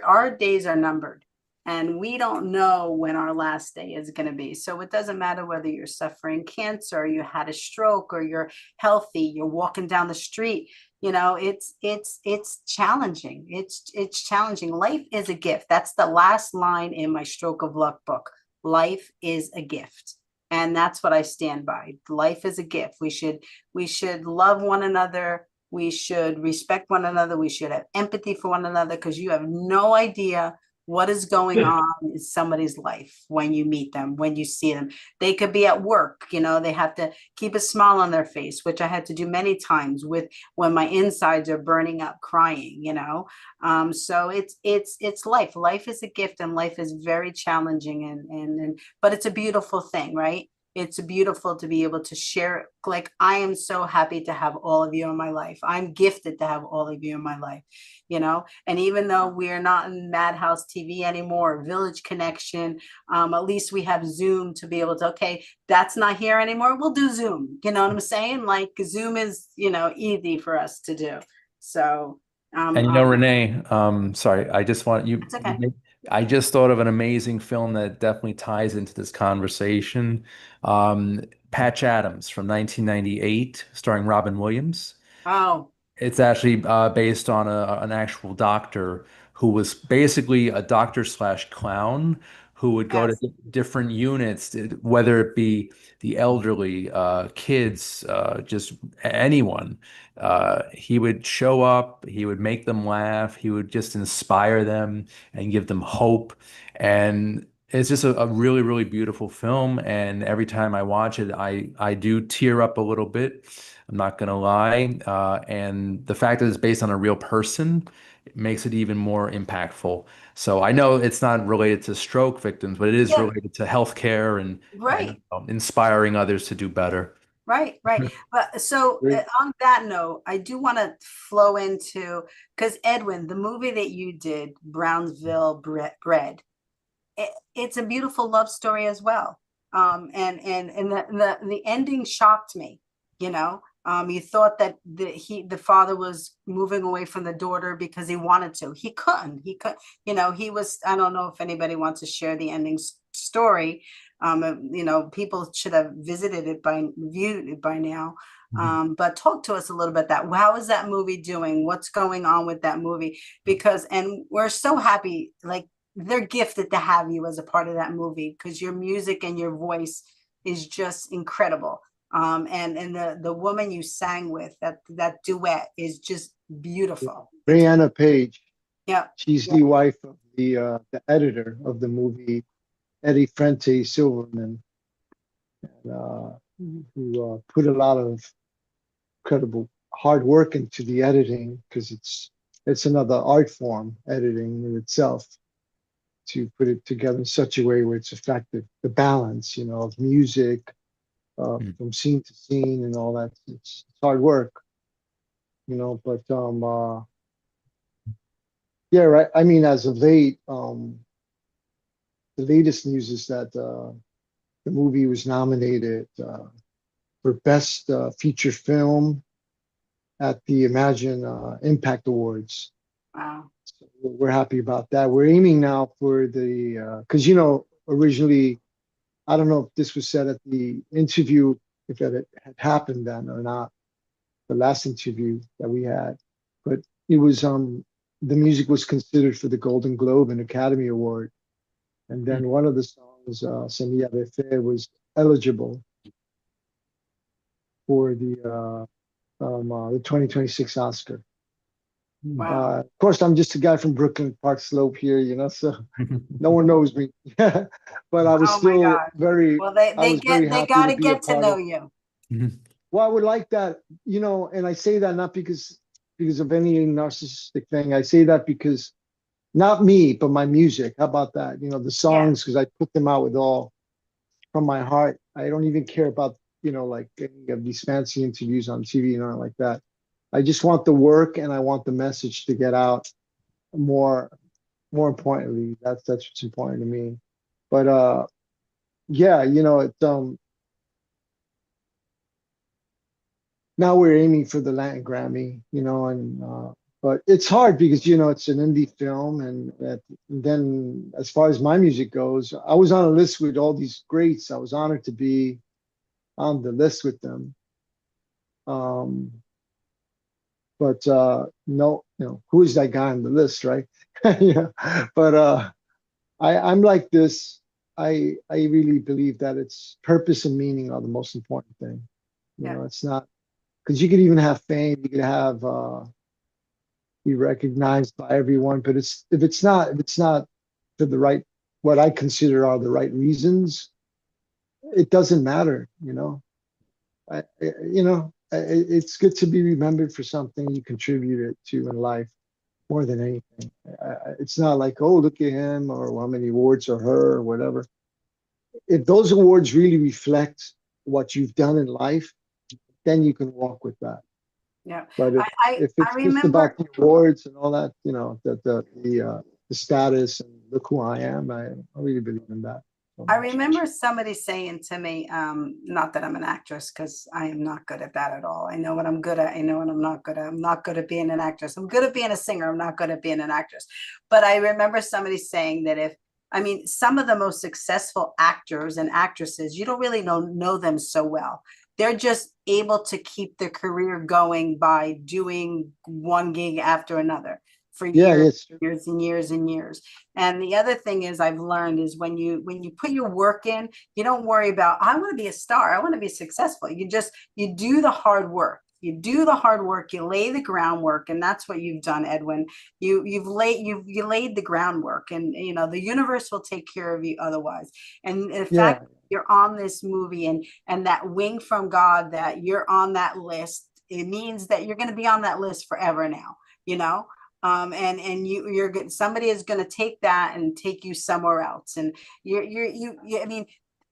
[SPEAKER 2] our days are numbered, and we don't know when our last day is going to be. So it doesn't matter whether you're suffering cancer, or you had a stroke, or you're healthy, you're walking down the street. It's challenging. It's challenging. Life is a gift. That's the last line in my Stroke of Luck book. Life is a gift. And that's what I stand by. Life is a gift. We should love one another. We should respect one another. We should have empathy for one another, because you have no idea what is going on in somebody's life when you meet them, when you see them. They could be at work, they have to keep a smile on their face, which I had to do many times when my insides are burning up crying, so it's life. Life is a gift, and life is very challenging, but it's a beautiful thing, right? It's beautiful to be able to share. Like, I am so happy to have all of you in my life. I'm gifted to have all of you in my life, and even though we are not in Madhouse TV anymore, Village Connection, at least we have Zoom to be able to, okay, that's not here anymore, we'll do Zoom. You know what I'm saying? Like, Zoom is, easy for us to do. So
[SPEAKER 4] And Renee, sorry, I just want you.
[SPEAKER 2] It's okay.
[SPEAKER 4] I just thought of an amazing film that definitely ties into this conversation. Patch Adams from 1998, starring Robin Williams.
[SPEAKER 2] Oh,
[SPEAKER 4] It's actually based on an actual doctor who was basically a doctor slash clown who would go to
[SPEAKER 2] yes.
[SPEAKER 4] different units, whether it be the elderly, kids, just anyone. He would show up, he would make them laugh, he would just inspire them and give them hope. And it's just a really, really beautiful film. And every time I watch it, I do tear up a little bit. I'm not gonna lie. And the fact that it's based on a real person, it makes it even more impactful. So I know it's not related to stroke victims, but it is
[SPEAKER 2] Yeah,
[SPEAKER 4] related to healthcare and
[SPEAKER 2] right.
[SPEAKER 4] inspiring others to do better.
[SPEAKER 2] Right. But so
[SPEAKER 1] Great.
[SPEAKER 2] on that note, I do want to flow into, because Edwin, the movie that you did, Brownsville Bread, it's a beautiful love story as well. And the ending shocked me. You thought that the father was moving away from the daughter because he wanted to. He couldn't. He was. I don't know if anybody wants to share the ending story. People should have viewed it by now. But talk to us a little bit that how is that movie doing? What's going on with that movie? And we're so happy, like, they're gifted to have you as a part of that movie because your music and your voice is just incredible. And the woman you sang with, that duet is just beautiful.
[SPEAKER 1] Brianna Page.
[SPEAKER 2] Yeah.
[SPEAKER 1] She's the wife of the editor of the movie, Eddie Frente Silverman, who put a lot of incredible hard work into the editing because it's another art form, editing in itself, to put it together in such a way where it's effective. The balance, of music from scene to scene and all that. It's hard work, but yeah, right. I mean, as of late, the latest news is that the movie was nominated for Best Feature Film at the Imagine Impact Awards.
[SPEAKER 2] Wow.
[SPEAKER 1] So we're happy about that. We're aiming now for because originally, I don't know if this was said at the interview, if that had happened then or not, the last interview that we had, but it was the music was considered for the Golden Globe and Academy Award, and then one of the songs, Semilla de Fe, was eligible for the 2026 Oscar.
[SPEAKER 2] Wow.
[SPEAKER 1] Of course, I'm just a guy from Brooklyn Park Slope here, so no one knows me. But I was
[SPEAKER 2] Oh my
[SPEAKER 1] still
[SPEAKER 2] gosh.
[SPEAKER 1] very,
[SPEAKER 2] Well,
[SPEAKER 1] I was very
[SPEAKER 2] they
[SPEAKER 1] happy
[SPEAKER 2] got
[SPEAKER 1] to
[SPEAKER 2] to
[SPEAKER 1] be a
[SPEAKER 2] get to
[SPEAKER 1] part
[SPEAKER 2] know
[SPEAKER 1] of.
[SPEAKER 2] you.
[SPEAKER 1] Well, I would like that, and I say that not because of any narcissistic thing. I say that because not me, but my music. How about that? The songs, because I put them out with all from my heart. I don't even care about, like any of these fancy interviews on TV and all like that. I just want the work and I want the message to get out. More importantly, that's what's important to me. But yeah, now we're aiming for the Latin Grammy, and but it's hard because it's an indie film, and then as far as my music goes, I was on a list with all these greats. I was honored to be on the list with them. Um, but no, who is that guy on the list, right? Yeah. But I'm like this. I really believe that it's purpose and meaning are the most important thing. It's not because you could even have fame, you could have be recognized by everyone, but if it's not for the right, what I consider are the right reasons, it doesn't matter. It's good to be remembered for something you contributed to in life more than anything. It's not like, oh, look at him, or how many awards or her or whatever. If those awards really reflect what you've done in life, then you can walk with that.
[SPEAKER 2] Yeah.
[SPEAKER 1] But if
[SPEAKER 2] I
[SPEAKER 1] it's just
[SPEAKER 2] remember.
[SPEAKER 1] about the awards and all that, the status and look who I am, I really believe in that.
[SPEAKER 2] I remember somebody saying to me, not that I'm an actress, because I am not good at that at all. I know what I'm good at. I know what I'm not good at. I'm not good at being an actress. I'm good at being a singer. I'm not good at being an actress. But I remember somebody saying that some of the most successful actors and actresses, you don't really know them so well. They're just able to keep their career going by doing one gig after another for years, years and years and years. And the other thing is I've learned is when you put your work in, you don't worry about, I want to be a star, I want to be successful. You do the hard work. You do the hard work, you lay the groundwork, and that's what you've done, Edwin. You laid the groundwork, and the universe will take care of you otherwise. And in fact, you're on this movie, and that wing from God that you're on that list, it means that you're going to be on that list forever now, and you're good. Somebody is going to take that and take you somewhere else. And I mean,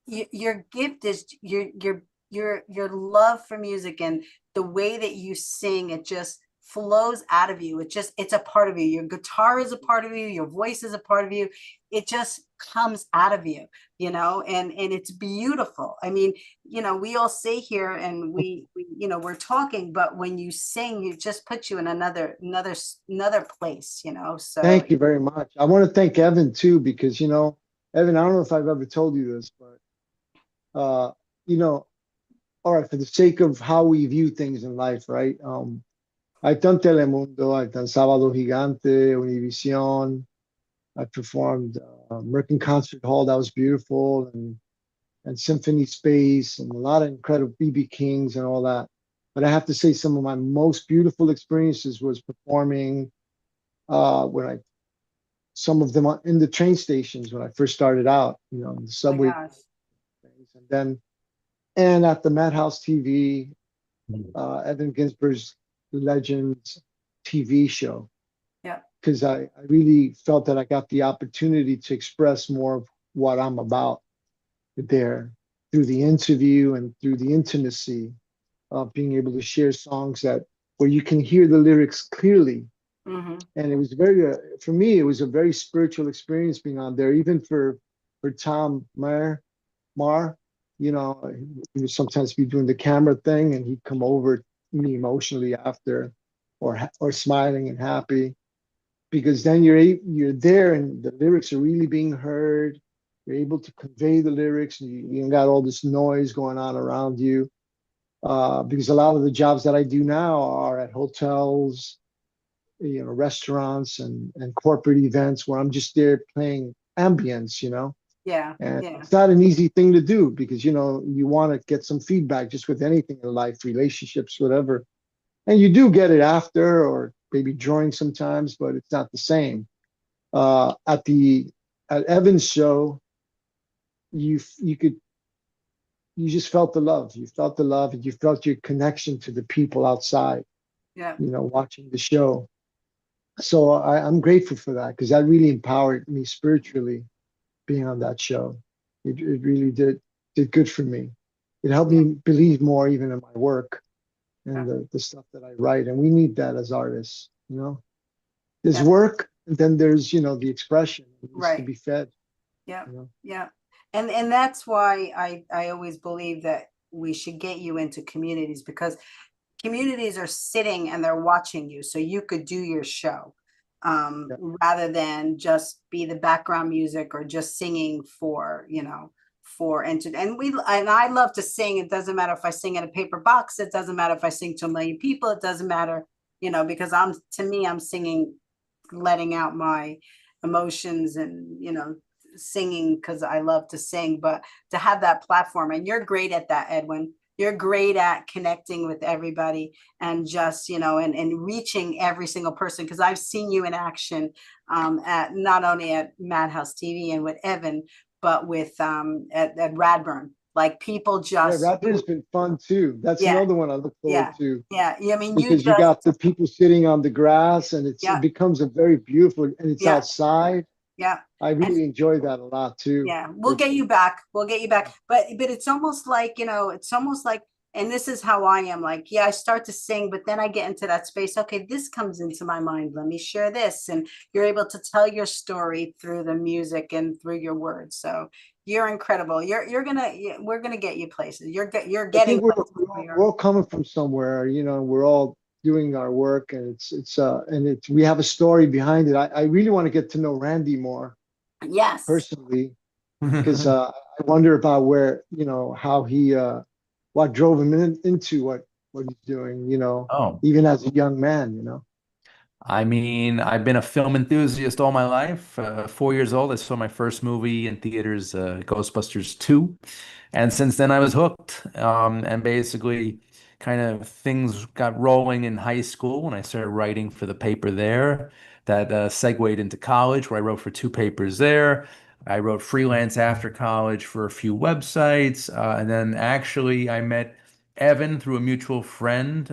[SPEAKER 2] your gift is your love for music, and the way that you sing, it just flows out of you. It's a part of you. Your guitar is a part of you. Your voice is a part of you. It just comes out of you, and it's beautiful. I mean, we all say here and we're talking, but when you sing, you just put you in another place, so.
[SPEAKER 1] Thank you very much. I want to thank Evan too, because, Evan, I don't know if I've ever told you this, but, all right, for the sake of how we view things in life, right? I've done Telemundo, I've done Sábado Gigante, Univision, I performed Merkin Concert Hall. That was beautiful, and Symphony Space, and a lot of incredible BB Kings and all that. But I have to say, some of my most beautiful experiences was performing when I some of them in the train stations when I first started out, you know, in the
[SPEAKER 2] Oh my
[SPEAKER 1] subway
[SPEAKER 2] gosh.
[SPEAKER 1] things, and then and at the Madhouse TV, Evan Ginsberg's Legends TV show,
[SPEAKER 2] Yeah.
[SPEAKER 1] because I really felt that I got the opportunity to express more of what I'm about there through the interview and through the intimacy of being able to share songs that where you can hear the lyrics clearly.
[SPEAKER 2] Hmm.
[SPEAKER 1] And it was very, for me, it was a very spiritual experience being on there, even for Tom Marr, you know, he would sometimes be doing the camera thing and he'd come over me emotionally after, or smiling and happy, because then you're there and the lyrics are really being heard. You're able to convey the lyrics, and you got all this noise going on around you. Because a lot of the jobs that I do now are at hotels, you know, restaurants and corporate events where I'm just there playing ambience, you know.
[SPEAKER 2] Yeah.
[SPEAKER 1] And
[SPEAKER 2] Yeah.
[SPEAKER 1] it's not an easy thing to do because, you know, you want to get some feedback just with anything in life, relationships, whatever. And you do get it after or maybe during sometimes, but it's not the same. At Evan's show, you could you just felt the love. You felt the love, and you felt your connection to the people outside,
[SPEAKER 2] Yeah.
[SPEAKER 1] you know, watching the show. So I'm grateful for that because that really empowered me spiritually being on that show. It really did good for me. It helped
[SPEAKER 2] Yeah.
[SPEAKER 1] me believe more even in my work
[SPEAKER 2] Yeah.
[SPEAKER 1] and the stuff that I write. And we need that as artists, you know. There's
[SPEAKER 2] Yeah.
[SPEAKER 1] work, and then there's, you know, the expression. It needs to
[SPEAKER 2] Right.
[SPEAKER 1] be fed,
[SPEAKER 2] Yeah.
[SPEAKER 1] you know.
[SPEAKER 2] Yeah. And that's why I always believe that we should get you into communities, because communities are sitting and they're watching you, so you could do your show,
[SPEAKER 1] Yeah.
[SPEAKER 2] rather than just be the background music or just singing for, you know, for and I love to sing. It doesn't matter if I sing in a paper box, it doesn't matter if I sing to a million people, it doesn't matter, you know, because to me, I'm singing, letting out my emotions, and, you know, singing because I love to sing. But to have that platform, and you're great at that, Edwin. You're great at connecting with everybody, and just, you know, and reaching every single person, because I've seen you in action, at not only at Madhouse TV and with Evan, but with at Radburn. Like, people
[SPEAKER 1] Yeah,
[SPEAKER 2] just,
[SPEAKER 1] Rapper's been fun too. That's
[SPEAKER 2] yeah,
[SPEAKER 1] another one I look forward
[SPEAKER 2] yeah,
[SPEAKER 1] to
[SPEAKER 2] yeah. I mean, you
[SPEAKER 1] because you
[SPEAKER 2] just,
[SPEAKER 1] got the people sitting on the grass and it
[SPEAKER 2] yeah,
[SPEAKER 1] becomes a very beautiful, and it's
[SPEAKER 2] yeah,
[SPEAKER 1] outside.
[SPEAKER 2] yeah.
[SPEAKER 1] I
[SPEAKER 2] And
[SPEAKER 1] really enjoy that a lot too,
[SPEAKER 2] yeah, we'll get
[SPEAKER 1] personally.
[SPEAKER 2] you back. We'll get you back. But it's almost like, you know, it's almost like, and this is how I am. Like, yeah, I start to sing, but then I get into that space. Okay, this comes into my mind. Let me share this. And you're able to tell your story through the music and through your words. So you're incredible. We're gonna get you places. You're
[SPEAKER 1] I
[SPEAKER 2] getting
[SPEAKER 1] think
[SPEAKER 2] places where
[SPEAKER 1] we're
[SPEAKER 2] you're,
[SPEAKER 1] all coming from somewhere, you know, and we're all doing our work, and it's we have a story behind it. I really want to get to know Randy more
[SPEAKER 2] yes.
[SPEAKER 1] personally because I wonder about where, you know, how he what drove him into what he's doing, you know,
[SPEAKER 4] Oh,
[SPEAKER 1] even as a young man, you know.
[SPEAKER 4] I mean, I've been a film enthusiast all my life. 4 years old, I saw my first movie in theaters, Ghostbusters 2. And since then, I was hooked. And basically, kind of things got rolling in high school when I started writing for the paper there. That segued into college, where I wrote for two papers there. I wrote freelance after college for a few websites. And then actually, I met Evan through a mutual friend,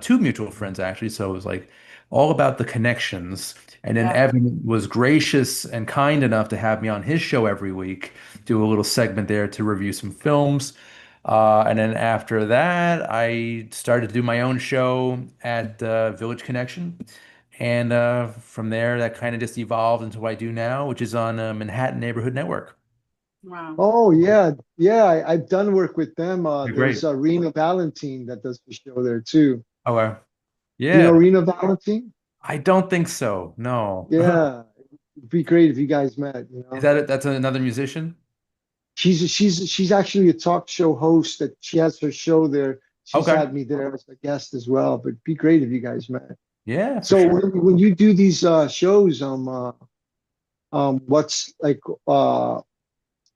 [SPEAKER 4] two mutual friends, actually. So it was like all about the connections. And then
[SPEAKER 2] Yeah.
[SPEAKER 4] Evan was gracious and kind enough to have me on his show every week, do a little segment there to review some films. And then after that, I started to do my own show at Village Connection. And from there, that kind of just evolved into what I do now, which is on Manhattan Neighborhood Network.
[SPEAKER 2] Wow.
[SPEAKER 1] Oh yeah, yeah. I've done work with them.
[SPEAKER 4] They're
[SPEAKER 1] There's
[SPEAKER 4] great.
[SPEAKER 1] Rena Valentine that does the show there too.
[SPEAKER 4] Okay.
[SPEAKER 1] Do you know
[SPEAKER 4] Yeah,
[SPEAKER 1] Rena Valentine?
[SPEAKER 4] I don't think so. No.
[SPEAKER 1] Yeah, it'd be great if you guys met. You
[SPEAKER 4] Is
[SPEAKER 1] know,
[SPEAKER 4] that it? That's another musician?
[SPEAKER 1] she's actually a talk show host that she has her show there. She's
[SPEAKER 4] Okay.
[SPEAKER 1] had me there as a guest as well. But it'd be great if you guys met.
[SPEAKER 4] Yeah, for
[SPEAKER 1] So
[SPEAKER 4] sure.
[SPEAKER 1] when you do these shows on What's like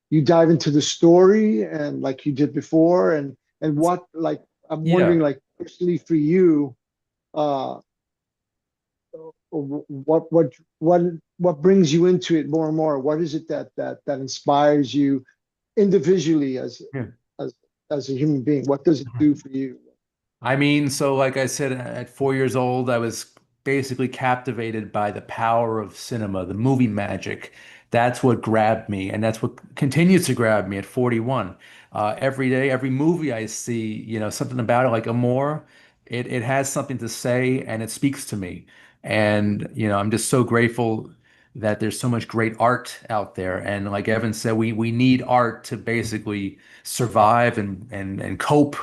[SPEAKER 1] you dive into the story and like you did before, and what like I'm
[SPEAKER 4] Yeah.
[SPEAKER 1] wondering like personally for you, uh, what brings you into it more and more? What is it that inspires you individually
[SPEAKER 4] Yeah.
[SPEAKER 1] as as a human being? What does it do for you?
[SPEAKER 4] I mean, so like I said, at 4 years old, I was basically captivated by the power of cinema, the movie magic. That's what grabbed me, and that's what continues to grab me at 41. Every day, every movie I see, something about it, like Amour, it has something to say, and it speaks to me. And I'm just so grateful that there's so much great art out there. And like Evan said, we need art to basically survive and cope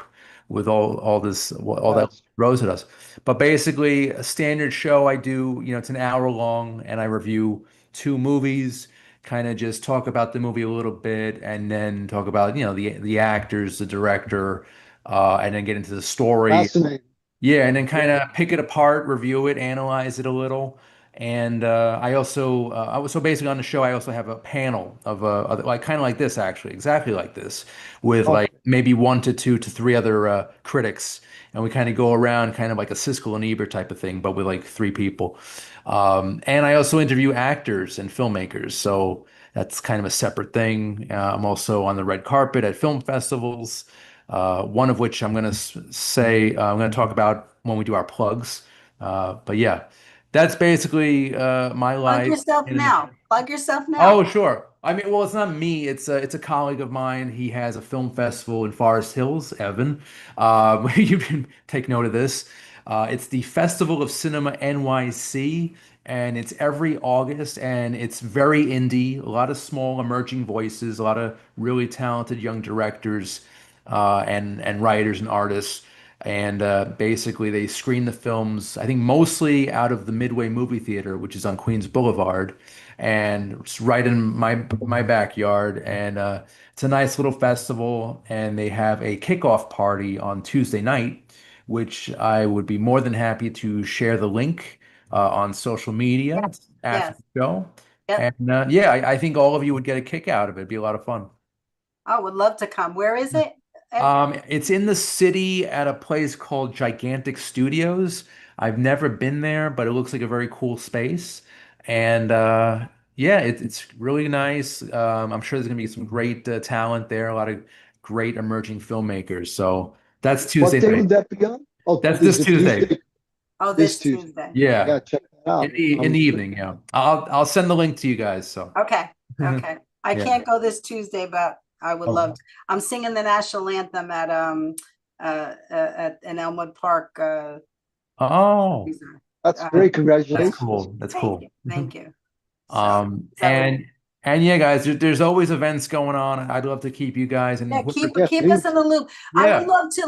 [SPEAKER 4] with all this all that
[SPEAKER 1] That's
[SPEAKER 4] throws at us. But basically, a standard show I do, it's an hour long, and I review two movies, kind of just talk about the movie a little bit, and then talk about the actors, the director, and then get into the story.
[SPEAKER 1] fascinating.
[SPEAKER 4] Yeah, and then
[SPEAKER 1] Yeah.
[SPEAKER 4] kind of pick it apart, review it, analyze it a little. And I was so basically on the show. I also have a panel of like kind of like this, actually, exactly like this, with
[SPEAKER 1] Oh,
[SPEAKER 4] like maybe 1 to 2 to 3 other critics, and we kind of go around, kind of like a Siskel and Ebert type of thing, but with like 3 people. And I also interview actors and filmmakers, so that's kind of a separate thing. I'm also on the red carpet at film festivals. One of which I'm going to say I'm going to talk about when we do our plugs. But yeah, that's basically my
[SPEAKER 2] Plug
[SPEAKER 4] life.
[SPEAKER 2] yourself now. Plug yourself now.
[SPEAKER 4] Oh, sure. I mean, well, it's not me. It's a colleague of mine. He has a film festival in Forest Hills, Evan. You can take note of this. It's the Festival of Cinema NYC, and it's every August, and it's very indie. A lot of small emerging voices, a lot of really talented young directors, and writers and artists. And basically, they screen the films, I think, mostly out of the Midway Movie Theater, which is on Queens Boulevard, and it's right in my backyard. And it's a nice little festival. And they have a kickoff party on Tuesday night, which I would be more than happy to share the link on social media after
[SPEAKER 2] Yes.
[SPEAKER 4] the show.
[SPEAKER 2] Yep.
[SPEAKER 4] And yeah, I think all of you would get a kick out of it. It'd be a lot of fun.
[SPEAKER 2] I would love to come. Where is it?
[SPEAKER 4] It's in the city at a place called Gigantic Studios. I've never been there, but it looks like a very cool space. And yeah, it's really nice. I'm sure there's gonna be some great talent there, a lot of great emerging filmmakers. So that's
[SPEAKER 1] What
[SPEAKER 4] Tuesday
[SPEAKER 1] day
[SPEAKER 4] night.
[SPEAKER 1] would that be on? Oh,
[SPEAKER 4] That's
[SPEAKER 1] is
[SPEAKER 4] this
[SPEAKER 1] it
[SPEAKER 4] Tuesday.
[SPEAKER 1] Tuesday?
[SPEAKER 2] Oh,
[SPEAKER 1] This
[SPEAKER 2] this
[SPEAKER 1] Tuesday.
[SPEAKER 2] Tuesday.
[SPEAKER 1] I
[SPEAKER 4] Yeah,
[SPEAKER 1] gotta check that out.
[SPEAKER 4] in the evening. Yeah, I'll send the link to you guys. So
[SPEAKER 2] Okay. Okay. I
[SPEAKER 4] yeah.
[SPEAKER 2] can't go this Tuesday, but I would love
[SPEAKER 4] Oh,
[SPEAKER 2] to. I'm singing the national anthem at in Elmwood Park.
[SPEAKER 4] oh,
[SPEAKER 1] That's
[SPEAKER 2] uh,
[SPEAKER 1] great.
[SPEAKER 4] that's
[SPEAKER 1] Congratulations.
[SPEAKER 4] cool. That's
[SPEAKER 2] thank you.
[SPEAKER 4] cool.
[SPEAKER 2] Thank you. So
[SPEAKER 4] Um,
[SPEAKER 2] so
[SPEAKER 4] and and yeah, guys, there's always events going on. I'd love to keep you guys and
[SPEAKER 2] yeah,
[SPEAKER 4] whoever,
[SPEAKER 1] Yeah,
[SPEAKER 2] keep us in
[SPEAKER 1] please.
[SPEAKER 2] the loop. I would
[SPEAKER 4] yeah,
[SPEAKER 2] love to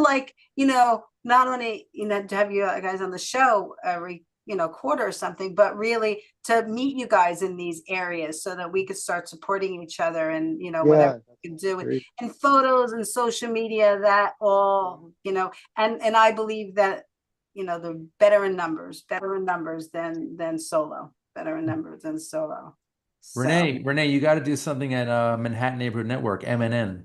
[SPEAKER 2] not only to have you guys on the show every quarter or something, but really to meet you guys in these areas so that we could start supporting each other and whatever
[SPEAKER 1] Yeah,
[SPEAKER 2] we can do
[SPEAKER 1] great.
[SPEAKER 2] and photos and social media, that all and I believe that the better in numbers than solo, better in numbers than solo. So
[SPEAKER 4] Renee, you got to do something at Manhattan Neighborhood Network, MNN.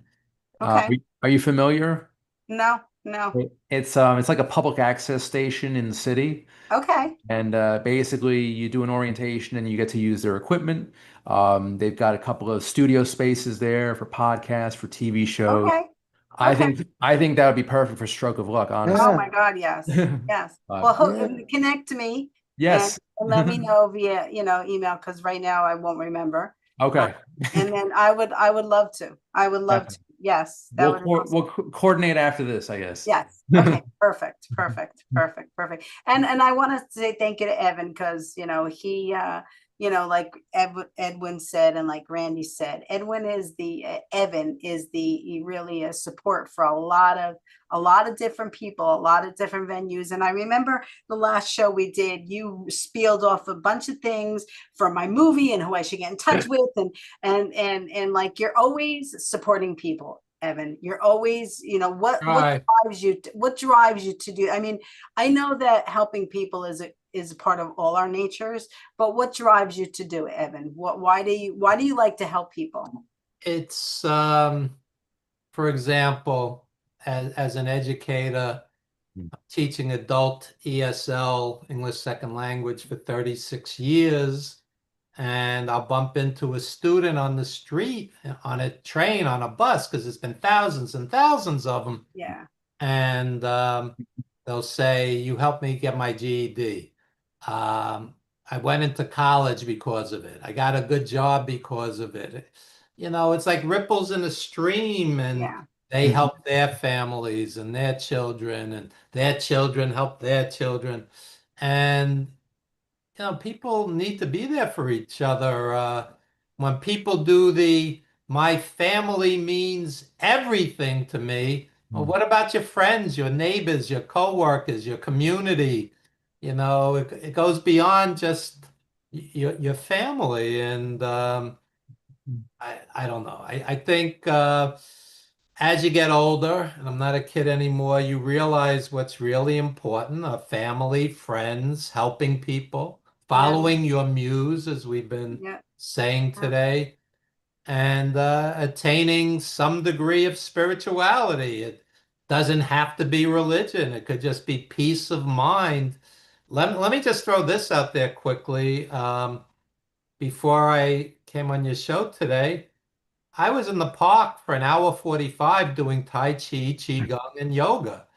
[SPEAKER 2] okay.
[SPEAKER 4] Are you familiar?
[SPEAKER 2] No, no.
[SPEAKER 4] It's like a public access station in the city.
[SPEAKER 2] Okay.
[SPEAKER 4] And basically, you do an orientation and you get to use their equipment. They've got a couple of studio spaces there for podcasts, for TV shows.
[SPEAKER 2] Okay.
[SPEAKER 4] I
[SPEAKER 2] Okay.
[SPEAKER 4] think I think that would be perfect for Stroke of Luck,
[SPEAKER 2] Oh
[SPEAKER 4] honestly.
[SPEAKER 1] Yeah,
[SPEAKER 2] my God, yes. Yes.
[SPEAKER 4] Uh,
[SPEAKER 2] Well,
[SPEAKER 1] yeah.
[SPEAKER 2] connect to me and,
[SPEAKER 4] yes.
[SPEAKER 2] and let me know via, email, because right now I won't remember. Uh,
[SPEAKER 4] Okay.
[SPEAKER 2] and then I would love to. I would love to. Yes, that would be awesome.
[SPEAKER 4] We'll coordinate after this, I guess.
[SPEAKER 2] Yes. Okay. Perfect. Perfect. Perfect. Perfect. And I want to say thank you to Evan because he like Edwin said and like Randy said, Evan is the really a support for a lot of different people, a lot of different venues. And I remember the last show we did, you spieled off a bunch of things from my movie and who I should get in touch with, and like you're always supporting people. Evan, you're always, what
[SPEAKER 3] Right.
[SPEAKER 2] drives you to do. I mean, I know that helping people is a part of all our natures. But what drives you to do it, Evan? Why do you like to help people?
[SPEAKER 3] It's for example, as an educator, teaching adult ESL, English Second Language, for 36 years, and I'll bump into a student on the street, on a train, on a bus, because there's been thousands and thousands of them.
[SPEAKER 2] Yeah.
[SPEAKER 3] And they'll say, "You helped me get my GED. I went into college because of it. I got a good job because of it." It's like ripples in a stream, and
[SPEAKER 2] Yeah.
[SPEAKER 3] they help their families and their children help their children. And people need to be there for each other. When people do my family means everything to me. Well, what about your friends, your neighbors, your coworkers, your community? It goes beyond just your family. And I don't know. I think as you get older, and I'm not a kid anymore, you realize what's really important: a family, friends, helping people, following your muse, as we've been
[SPEAKER 2] Yeah.
[SPEAKER 3] saying today, and attaining some degree of spirituality. It doesn't have to be religion. It could just be peace of mind. Let me just throw this out there quickly. Before I came on your show today, I was in the park for an hour 45 doing Tai Chi, Qigong, and yoga.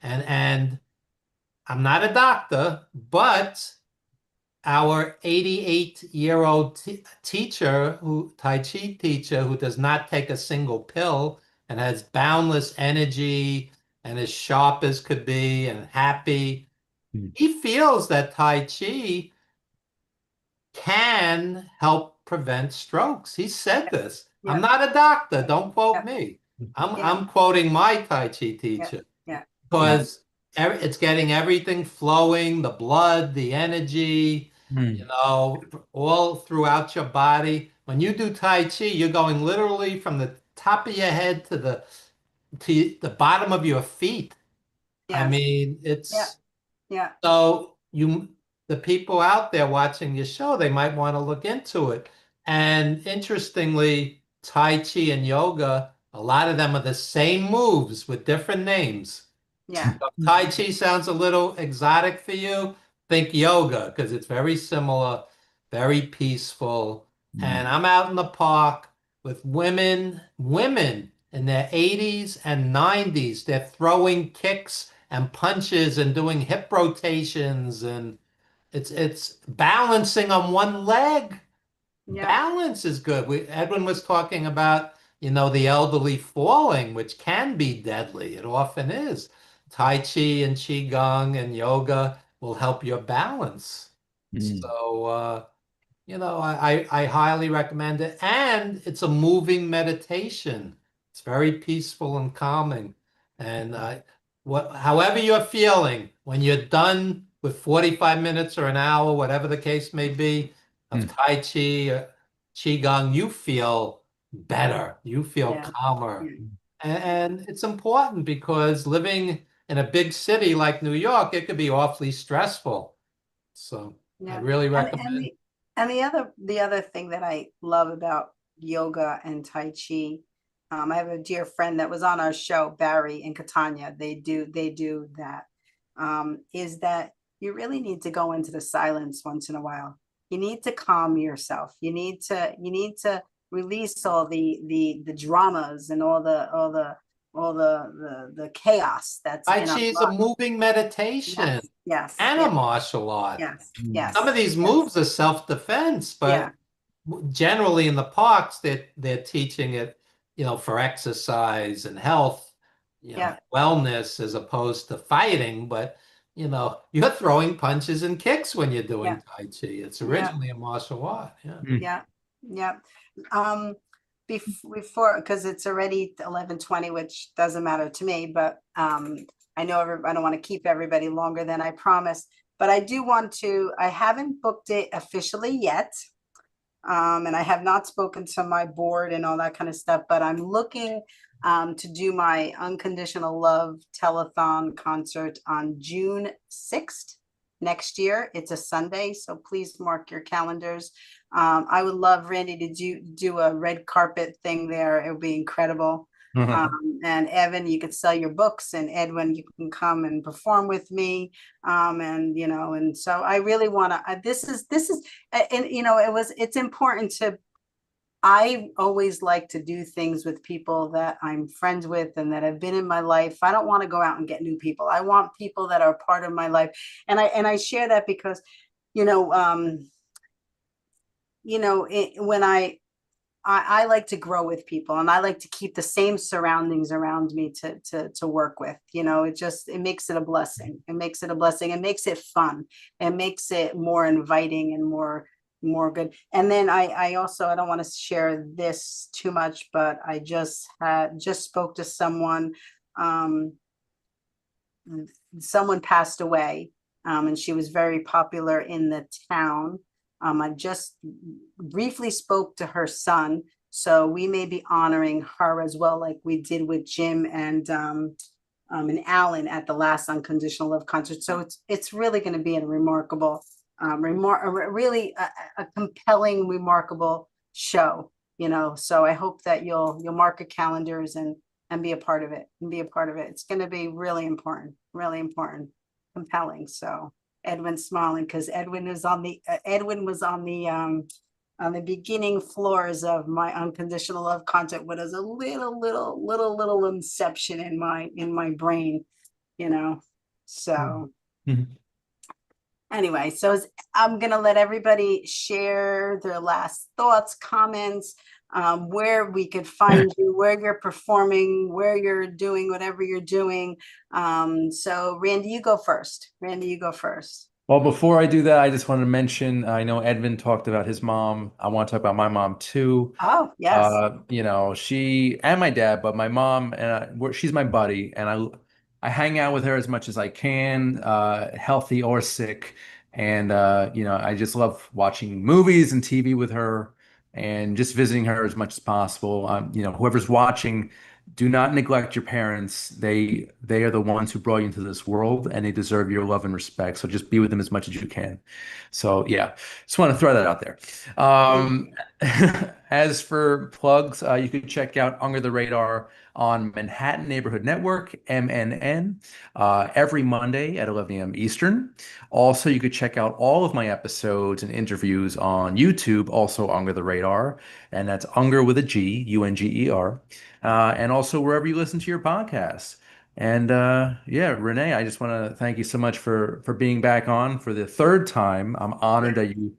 [SPEAKER 3] And I'm not a doctor, but our 88-year-old teacher, Tai Chi teacher, who does not take a single pill and has boundless energy and as sharp as could be and happy, he feels that Tai Chi can help prevent strokes. He said this.
[SPEAKER 2] Yeah.
[SPEAKER 3] I'm not a doctor. Don't quote
[SPEAKER 2] Yeah.
[SPEAKER 3] me.
[SPEAKER 2] Yeah.
[SPEAKER 3] I'm quoting my Tai Chi
[SPEAKER 2] Yeah.
[SPEAKER 3] teacher
[SPEAKER 2] Yeah.
[SPEAKER 3] because it's getting everything flowing, the blood, the energy, all throughout your body. When you do Tai Chi, you're going literally from the top of your head to the bottom of your feet. I
[SPEAKER 2] Yes.
[SPEAKER 3] mean,
[SPEAKER 2] Yeah. Yeah.
[SPEAKER 3] so the people out there watching your show, they might want to look into it. And interestingly, Tai Chi and yoga, a lot of them are the same moves with different names.
[SPEAKER 2] Yeah.
[SPEAKER 3] Tai Chi sounds a little exotic for you. Think yoga because it's very similar, very peaceful. And I'm out in the park with women in their 80s and 90s. They're throwing kicks and punches and doing hip rotations, and it's balancing on one leg.
[SPEAKER 2] Yeah.
[SPEAKER 3] Balance is good. Edwin was talking about, the elderly falling, which can be deadly. It often is. Tai Chi and Qigong and yoga will help your balance. So, I highly recommend it. And it's a moving meditation. It's very peaceful and calming. And however you're feeling, when you're done with 45 minutes or an hour, whatever the case may be, of Tai Chi or Qigong, you feel better. You feel
[SPEAKER 2] Yeah.
[SPEAKER 3] calmer. And it's important because living in a big city like New York, it could be awfully stressful. So I
[SPEAKER 2] Yeah.
[SPEAKER 3] really
[SPEAKER 2] And
[SPEAKER 3] recommend.
[SPEAKER 2] the other thing that I love about yoga and Tai Chi, I have a dear friend that was on our show, Barry and Catania. They do that. Is that you really need to go into the silence once in a while. You need to calm yourself. You need to release all the dramas and all the chaos that's
[SPEAKER 3] Tai
[SPEAKER 2] in
[SPEAKER 3] Chi
[SPEAKER 2] our
[SPEAKER 3] is a
[SPEAKER 2] body.
[SPEAKER 3] moving meditation
[SPEAKER 2] Yes, yes,
[SPEAKER 3] and a
[SPEAKER 2] yes,
[SPEAKER 3] martial art.
[SPEAKER 2] yes, yes,
[SPEAKER 3] Some of these
[SPEAKER 2] yes.
[SPEAKER 3] moves are self-defense,
[SPEAKER 2] Yeah,
[SPEAKER 3] but generally in the parks, they're teaching it, for exercise and health,
[SPEAKER 2] yeah,
[SPEAKER 3] wellness as opposed to fighting. But you're throwing punches and kicks when you're doing
[SPEAKER 2] yeah,
[SPEAKER 3] Tai Chi. It's
[SPEAKER 2] yeah,
[SPEAKER 3] originally a martial art. Yeah.
[SPEAKER 2] yeah, yeah. Um, before, because it's already 11:20, which doesn't matter to me, but I know I don't want to keep everybody longer than I promised, but I do want to. I haven't booked it officially yet. And I have not spoken to my board and all that kind of stuff, but I'm looking to do my Unconditional Love telethon concert on June 6th. next year. It's a Sunday, so please mark your calendars. I would love Randy to do a red carpet thing there. It would be incredible. And Evan, you could sell your books, and Edwin, you can come and perform with me. And you know, and so I really want to, this is, and you know, it's important to, I always like to do things with people that I'm friends with and that have been in my life. I don't want to go out and get new people. I want people that are part of my life. And I share that because, you know, when I like to grow with people, and I like to keep the same surroundings around me to work with. You know, it makes it a blessing. It makes it a blessing. It makes it fun. It makes it more inviting and more good. And then I also, I don't want to share this too much, but I just spoke to someone. Someone passed away, and she was very popular in the town. I just briefly spoke to her son, so we may be honoring her as well, like we did with Jim and Alan at the last Unconditional Love concert. So it's really going to be a remarkable, really a compelling, remarkable show. You know, so I hope that you'll mark your calendars and be a part of it. It's going to be really important, compelling. So. Edwin's smiling because Edwin was on the beginning floors of my Unconditional Love concert, with as a little inception in my brain, you know. So anyway, so I'm gonna let everybody share their last thoughts, comments, where we could find you, where you're performing, where you're doing whatever you're doing. So Randy, you go first.
[SPEAKER 4] Well, before I do that, I just want to mention, I know Edvin talked about his mom. I want to talk about my mom too.
[SPEAKER 2] Oh, yes.
[SPEAKER 4] You know, she and my dad, but my mom and she's my buddy, and I hang out with her as much as I can, healthy or sick. And you know, I just love watching movies and TV with her and just visiting her as much as possible. You know, whoever's watching, do not neglect your parents. They are the ones who brought you into this world, and they deserve your love and respect. So just be with them as much as you can. So yeah, just want to throw that out there. As for plugs, you can check out Under the Radar on Manhattan Neighborhood Network, MNN, every Monday at 11 a.m. Eastern. Also, you could check out all of my episodes and interviews on YouTube, also Under the Radar, and that's Unger with a G, Unger, and also wherever you listen to your podcasts. And yeah, Renee, I just want to thank you so much for being back on for the third time. I'm honored that you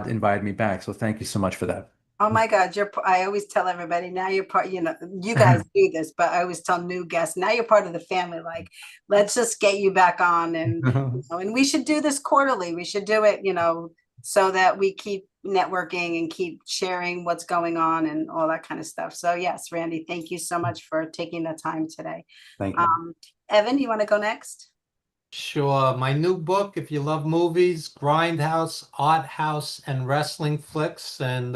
[SPEAKER 4] invited me back. So thank you so much for that.
[SPEAKER 2] Oh my God, I always tell everybody, now you're part, you know, you guys do this, but I always tell new guests, now you're part of the family. Like, let's just get you back on, and you know, and we should do this quarterly. We should do it, you know, so that we keep networking and keep sharing what's going on and all that kind of stuff. So yes, Randy, thank you so much for taking the time today.
[SPEAKER 4] Thank you.
[SPEAKER 2] Evan, you want to go next?
[SPEAKER 3] Sure. My new book, if you love movies, Grindhouse, Art House, and Wrestling Flicks, and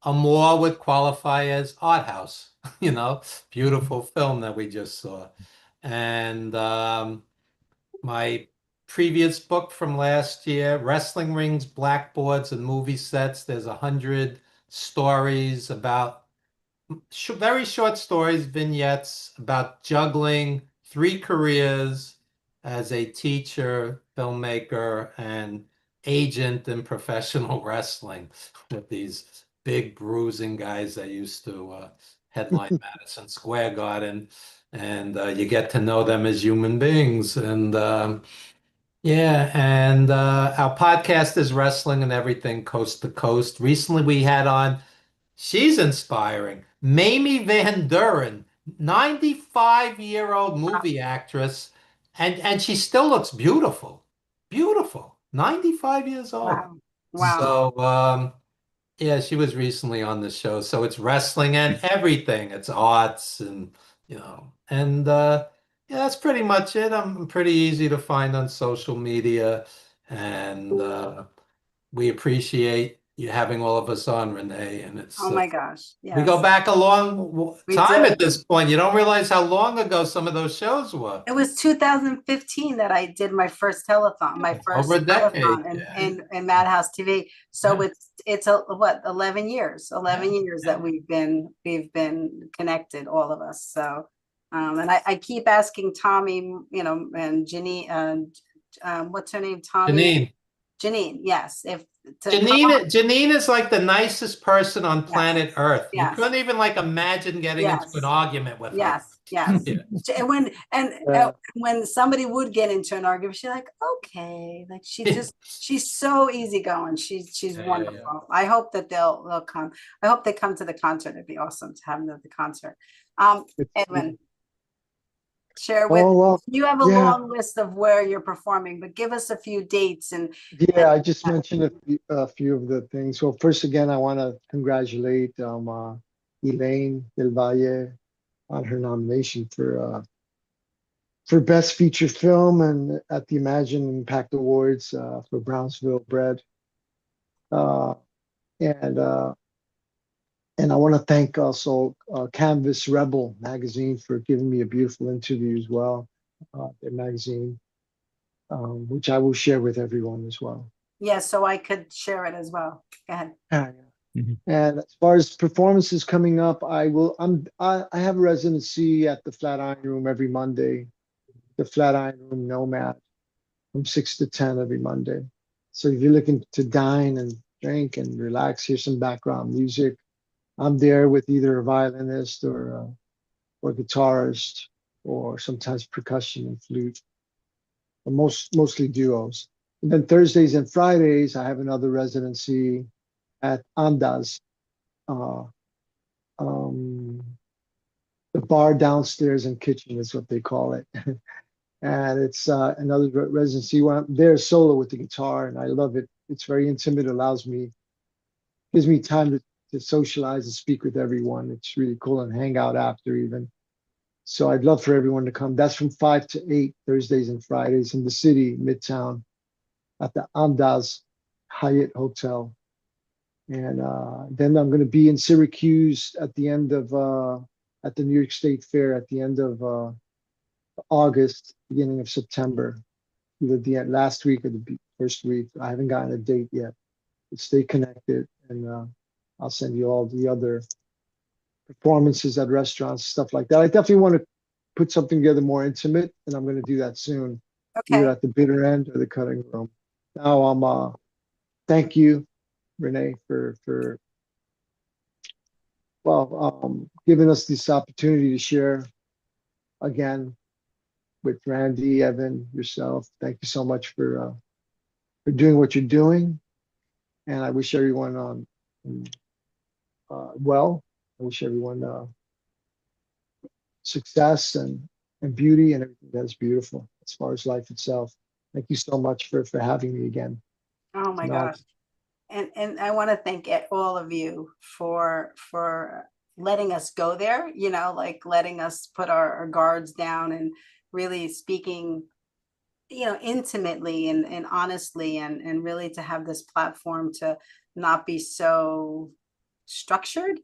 [SPEAKER 3] Amore would qualify as Art House, you know, beautiful film that we just saw. And my previous book from last year, Wrestling Rings, Blackboards, and Movie Sets. There's 100 stories about very short stories, vignettes about juggling 3 careers as a teacher, filmmaker, and agent in professional wrestling with these big bruising guys that used to headline Madison Square Garden. And you get to know them as human beings. And yeah, and our podcast is Wrestling and Everything Coast to Coast. Recently, we had on, she's inspiring, Mamie Van Duren, 95-year-old movie actress, and she still looks beautiful. Beautiful. 95 years old.
[SPEAKER 2] Wow.
[SPEAKER 3] So, yeah, she was recently on the show. So it's wrestling and everything. It's arts and, you know, and yeah, that's pretty much it. I'm pretty easy to find on social media, and we appreciate you having all of us on, Renee, and it's
[SPEAKER 2] Oh my gosh.
[SPEAKER 3] we go
[SPEAKER 2] Yes,
[SPEAKER 3] back a long
[SPEAKER 2] we
[SPEAKER 3] time
[SPEAKER 2] do.
[SPEAKER 3] at this point. You don't realize how long ago some of those shows were.
[SPEAKER 2] It was 2015 that I did my first telethon, my
[SPEAKER 3] Over a
[SPEAKER 2] first
[SPEAKER 3] decade.
[SPEAKER 2] telethon
[SPEAKER 3] Yeah.
[SPEAKER 2] in Madhouse TV. So
[SPEAKER 3] Yeah.
[SPEAKER 2] it's a what 11 years, 11
[SPEAKER 3] Yeah,
[SPEAKER 2] years
[SPEAKER 3] yeah.
[SPEAKER 2] that we've been connected, all of us. So and I keep asking Tommy, and Janine, what's her name? Tommy,
[SPEAKER 3] Janine.
[SPEAKER 2] Janine, yes, if to come on.
[SPEAKER 3] Janine is like the nicest person on
[SPEAKER 2] Yes,
[SPEAKER 3] planet Earth. You
[SPEAKER 2] yes,
[SPEAKER 3] couldn't even like imagine getting into an
[SPEAKER 2] yes.
[SPEAKER 3] argument with her.
[SPEAKER 2] Yes, yes.
[SPEAKER 3] Yeah.
[SPEAKER 2] And when
[SPEAKER 1] Yeah.
[SPEAKER 2] when somebody would get into an argument, she's like, okay, like she's so easygoing. She's
[SPEAKER 3] Yeah, yeah, yeah.
[SPEAKER 2] wonderful. I hope that they'll come. I hope they come to the concert. It'd be awesome to have them at the concert. Edwin, share with
[SPEAKER 1] Oh, well,
[SPEAKER 2] you have a
[SPEAKER 1] yeah.
[SPEAKER 2] long list of where you're performing, but give us a few dates
[SPEAKER 1] Yeah, I just mentioned a few of the things. Well, first, again, I want to congratulate Elaine Del Valle on her nomination for Best Feature Film and at the Imagine Impact Awards for Brownsville Bread. Uh, and uh, and I want to thank also Canvas Rebel magazine for giving me a beautiful interview as well. Their magazine, which I will share with everyone as well.
[SPEAKER 2] yeah, so I could share it as well. Go ahead.
[SPEAKER 1] Yeah, yeah.
[SPEAKER 4] Mhm.
[SPEAKER 1] And as far as performances coming up, I have a residency at the Flatiron Room every Monday, the Flatiron Room Nomad from 6 to 10 every Monday. So if you're looking to dine and drink and relax, hear some background music, I'm there with either a violinist or guitarist or sometimes percussion and flute, but mostly duos. And then Thursdays and Fridays, I have another residency at Andas, uh, um, the bar downstairs and kitchen is what they call it. And it's another residency where I'm there solo with the guitar, and I love it. It's very intimate, gives me time to socialize and speak with everyone. It's really cool and hang out after even. So I'd love for everyone to come. That's from 5 to 8 Thursdays and Fridays in the city, Midtown, at the Andaz Hyatt Hotel. And then I'm going to be in Syracuse at the New York State Fair at the end of August, beginning of September, either the last week or the first week. I haven't gotten a date yet. But stay connected, and I'll send you all the other performances at restaurants, stuff like that. I definitely want to put something together more intimate, and I'm going to do that soon, either
[SPEAKER 2] Okay.
[SPEAKER 1] at the bitter end or the cutting room. Now, thank you, Renee, for giving us this opportunity to share again with Randy, Evan, yourself. Thank you so much for doing what you're doing, and I wish everyone well. I wish everyone success and beauty and everything that is beautiful as far as life itself. Thank you so much for having me again.
[SPEAKER 2] Oh
[SPEAKER 1] It's
[SPEAKER 2] my
[SPEAKER 1] an honor.
[SPEAKER 2] gosh. And I want to thank all of you for letting us go there, like letting us put our guards down and really speaking, intimately and honestly and really to have this platform to not be so structured,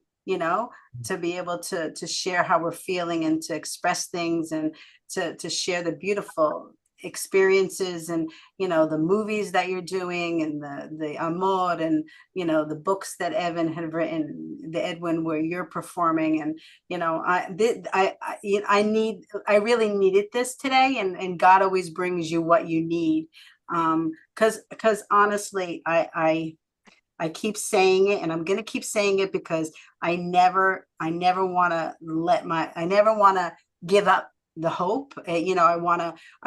[SPEAKER 2] to be able to share how we're feeling and to express things and to share the beautiful experiences and the movies that you're doing and the amor and the books that Evan had written, the Edwin where you're performing, and I really needed this today, and God always brings you what you need, because honestly I keep saying it, and I'm going to keep saying it because I never want to I never want to give up the hope. I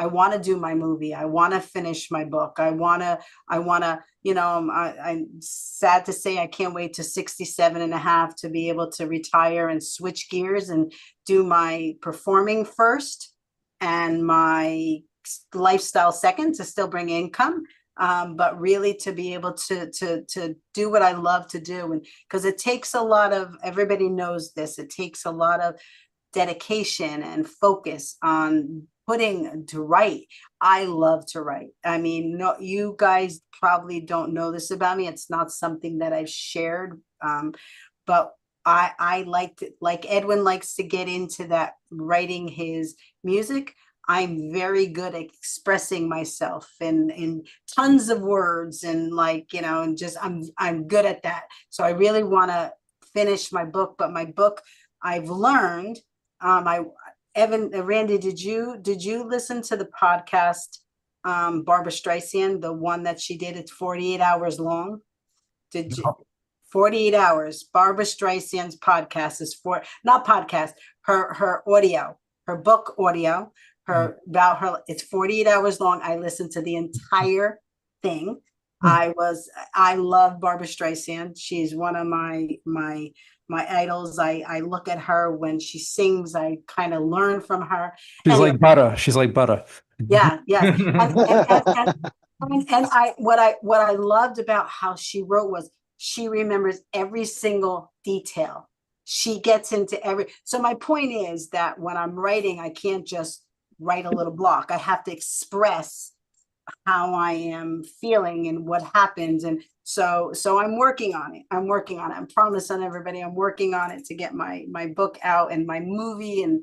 [SPEAKER 2] want to do my movie. I want to finish my book. I want to, I'm sad to say I can't wait to 67 and a half to be able to retire and switch gears and do my performing first and my lifestyle second to still bring income. But really to be able to do what I love to do, and because it takes a lot of, everybody knows this, it takes a lot of dedication and focus on putting to write. I love to write. I mean, no, you guys probably don't know this about me. It's not something that I've shared. But I like to, like Edwin likes to get into that writing his music. I'm very good at expressing myself in tons of words and like, you know, and just I'm good at that. So I really want to finish my book, but my book I've learned I Evan Randy, did you listen to the podcast Barbara Streisand, the one that she did? It's 48 hours long. Did you?
[SPEAKER 4] No.
[SPEAKER 2] 48 hours. Barbara Streisand's podcast is not podcast, her audio, her book audio, her about her, it's 48 hours long. I listened to the entire thing. I love Barbara Streisand. She's one of my idols. I look at her when she sings, I kind of learn from her.
[SPEAKER 4] She's
[SPEAKER 2] Anyway,
[SPEAKER 4] like butter. She's like butter.
[SPEAKER 2] yeah, yes. And I what I loved about how she wrote was she remembers every single detail. She gets into every, so my point is that when I'm writing, I can't just write a little block. I have to express how I am feeling and what happens. And so I'm working on it. I'm working on it. I'm promising everybody I'm working on it to get my book out and my movie. And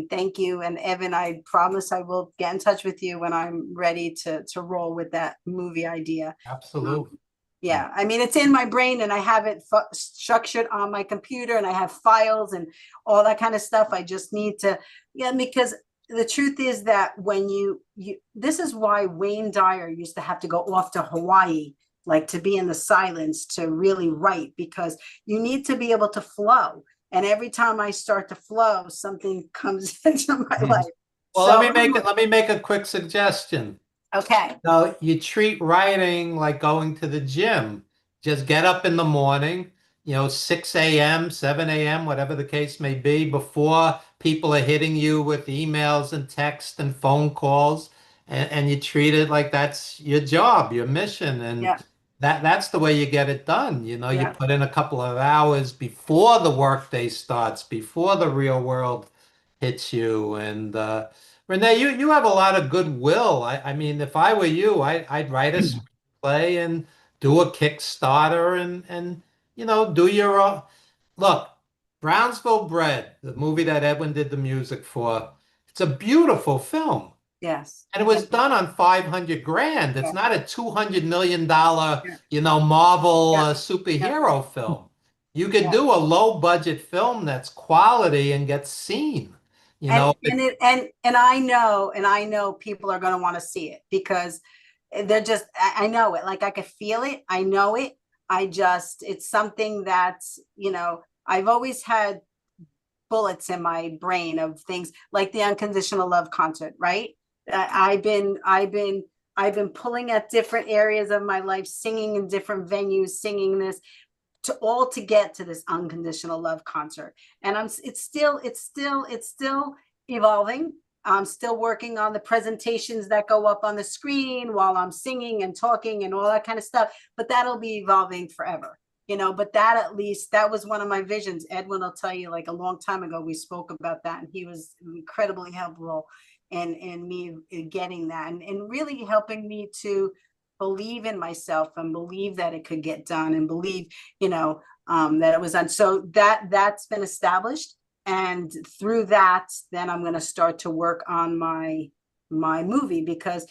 [SPEAKER 2] thank you. And Evan, I promise I will get in touch with you when I'm ready to roll with that movie idea.
[SPEAKER 3] Absolutely.
[SPEAKER 2] Yeah, I mean, it's in my brain and I have it structured on my computer and I have files and all that kind of stuff. I just need to, yeah, because the truth is that when you this is why Wayne Dyer used to have to go off to Hawaii, like to be in the silence to really write, because you need to be able to flow. And every time I start to flow, something comes into my life.
[SPEAKER 3] Well,
[SPEAKER 2] So,
[SPEAKER 3] let me make a quick suggestion.
[SPEAKER 2] okay.
[SPEAKER 3] So you treat writing like going to the gym. Just get up in the morning, 6 a.m., 7 a.m., whatever the case may be, before people are hitting you with emails and text and phone calls, and you treat it like that's your job, your mission, and
[SPEAKER 2] Yeah.
[SPEAKER 3] that's the way you get it done. You
[SPEAKER 2] Yeah.
[SPEAKER 3] put in a couple of hours before the workday starts, before the real world hits you, and Renee, you have a lot of goodwill. I mean, if I were you, I'd write a screenplay and do a Kickstarter and do your own. Look, Brownsville Bred, the movie that Edwin did the music for, it's a beautiful film.
[SPEAKER 2] Yes.
[SPEAKER 3] And it was done on 500 grand. It's
[SPEAKER 2] Yeah.
[SPEAKER 3] not a $200 million,
[SPEAKER 2] Yeah.
[SPEAKER 3] Marvel
[SPEAKER 2] Yeah.
[SPEAKER 3] superhero film. You could
[SPEAKER 2] Yeah.
[SPEAKER 3] do a low budget film that's quality and get seen.
[SPEAKER 2] And I know people are going to want to see it because they're just, I know it, like I could feel it. I know it. It's something that's, I've always had bullets in my brain of things like the unconditional love concert, right? I've been pulling at different areas of my life, singing in different venues, singing this to get to this unconditional love concert. And it's still evolving. I'm still working on the presentations that go up on the screen while I'm singing and talking and all that kind of stuff, but that'll be evolving forever. But that, at least that was one of my visions. Edwin will tell you, like a long time ago, we spoke about that, and he was incredibly helpful in me getting that and really helping me to believe in myself and believe that it could get done and believe, that it was done. So that's been established. And through that, then I'm going to start to work on my movie, because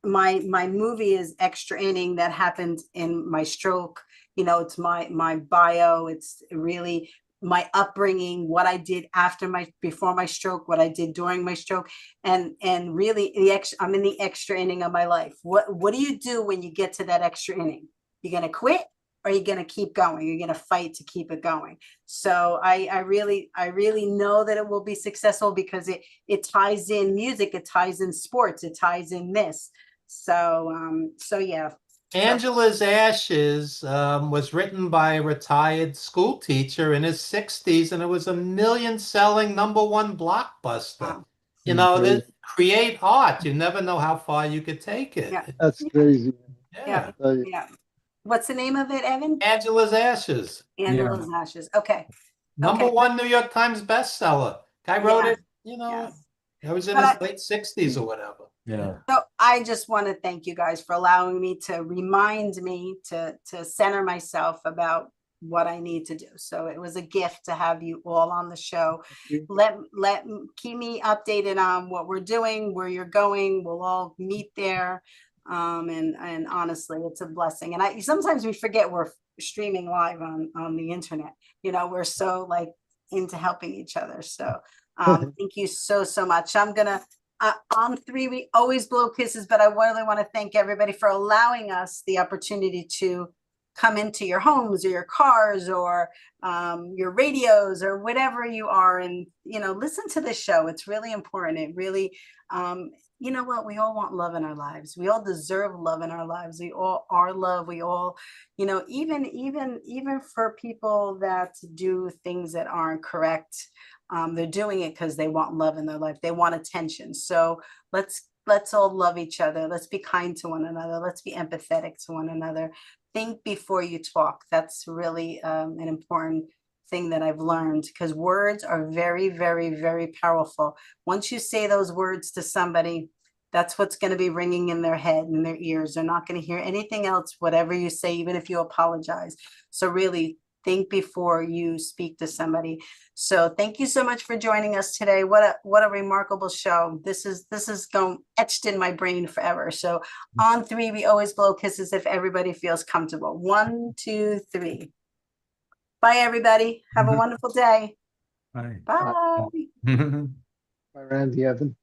[SPEAKER 2] my movie is extra inning that happened in my stroke. It's my bio. It's really my upbringing, what I did before my stroke, what I did during my stroke, and really I'm in the extra inning of my life. What do you do when you get to that extra inning? You're gonna quit, or you're gonna keep going? You're gonna fight to keep it going. So I really know that it will be successful, because it ties in music, it ties in sports, it ties in this. So yeah.
[SPEAKER 3] Angela's Ashes was written by a retired school teacher in his 60s, and it was a million-selling #1 blockbuster.
[SPEAKER 1] Crazy.
[SPEAKER 3] Create art. You never know how far you could take it.
[SPEAKER 2] Yeah.
[SPEAKER 1] That's crazy.
[SPEAKER 2] Yeah. Yeah. What's the name of it, Evan?
[SPEAKER 3] Angela's Ashes.
[SPEAKER 2] Angela's Ashes. Okay.
[SPEAKER 3] #1 New York Times bestseller. Guy wrote it,
[SPEAKER 2] Yes.
[SPEAKER 3] He was in
[SPEAKER 2] But
[SPEAKER 3] his late 60s or whatever.
[SPEAKER 4] Yeah.
[SPEAKER 2] So I just want to thank you guys for allowing me to remind me to center myself about what I need to do. So it was a gift to have you all on the show. Keep me updated on what we're doing, where you're going. We'll all meet there. And honestly, it's a blessing. And sometimes we forget we're streaming live on the internet. You know, we're so like into helping each other. So thank you so much. I'm gonna on 3, we always blow kisses, but I really want to thank everybody for allowing us the opportunity to come into your homes or your cars or your radios or whatever you are, and listen to this show. It's really important. It really, you know what? We all want love in our lives. We all deserve love in our lives. We all are love. We all, even for people that do things that aren't correct. They're doing it because they want love in their life. They want attention. So let's all love each other. Let's be kind to one another. Let's be empathetic to one another. Think before you talk. That's really an important thing that I've learned, because words are very, very, very powerful. Once you say those words to somebody, that's what's going to be ringing in their head and their ears. They're not going to hear anything else, whatever you say, even if you apologize. So really think before you speak to somebody. So thank you so much for joining us today. What a remarkable show. This is going etched in my brain forever. So on 3, we always blow kisses if everybody feels comfortable. 1, 2, 3. Bye, everybody. Have a wonderful day.
[SPEAKER 4] Bye.
[SPEAKER 2] Bye.
[SPEAKER 1] Bye, Randy, Evan.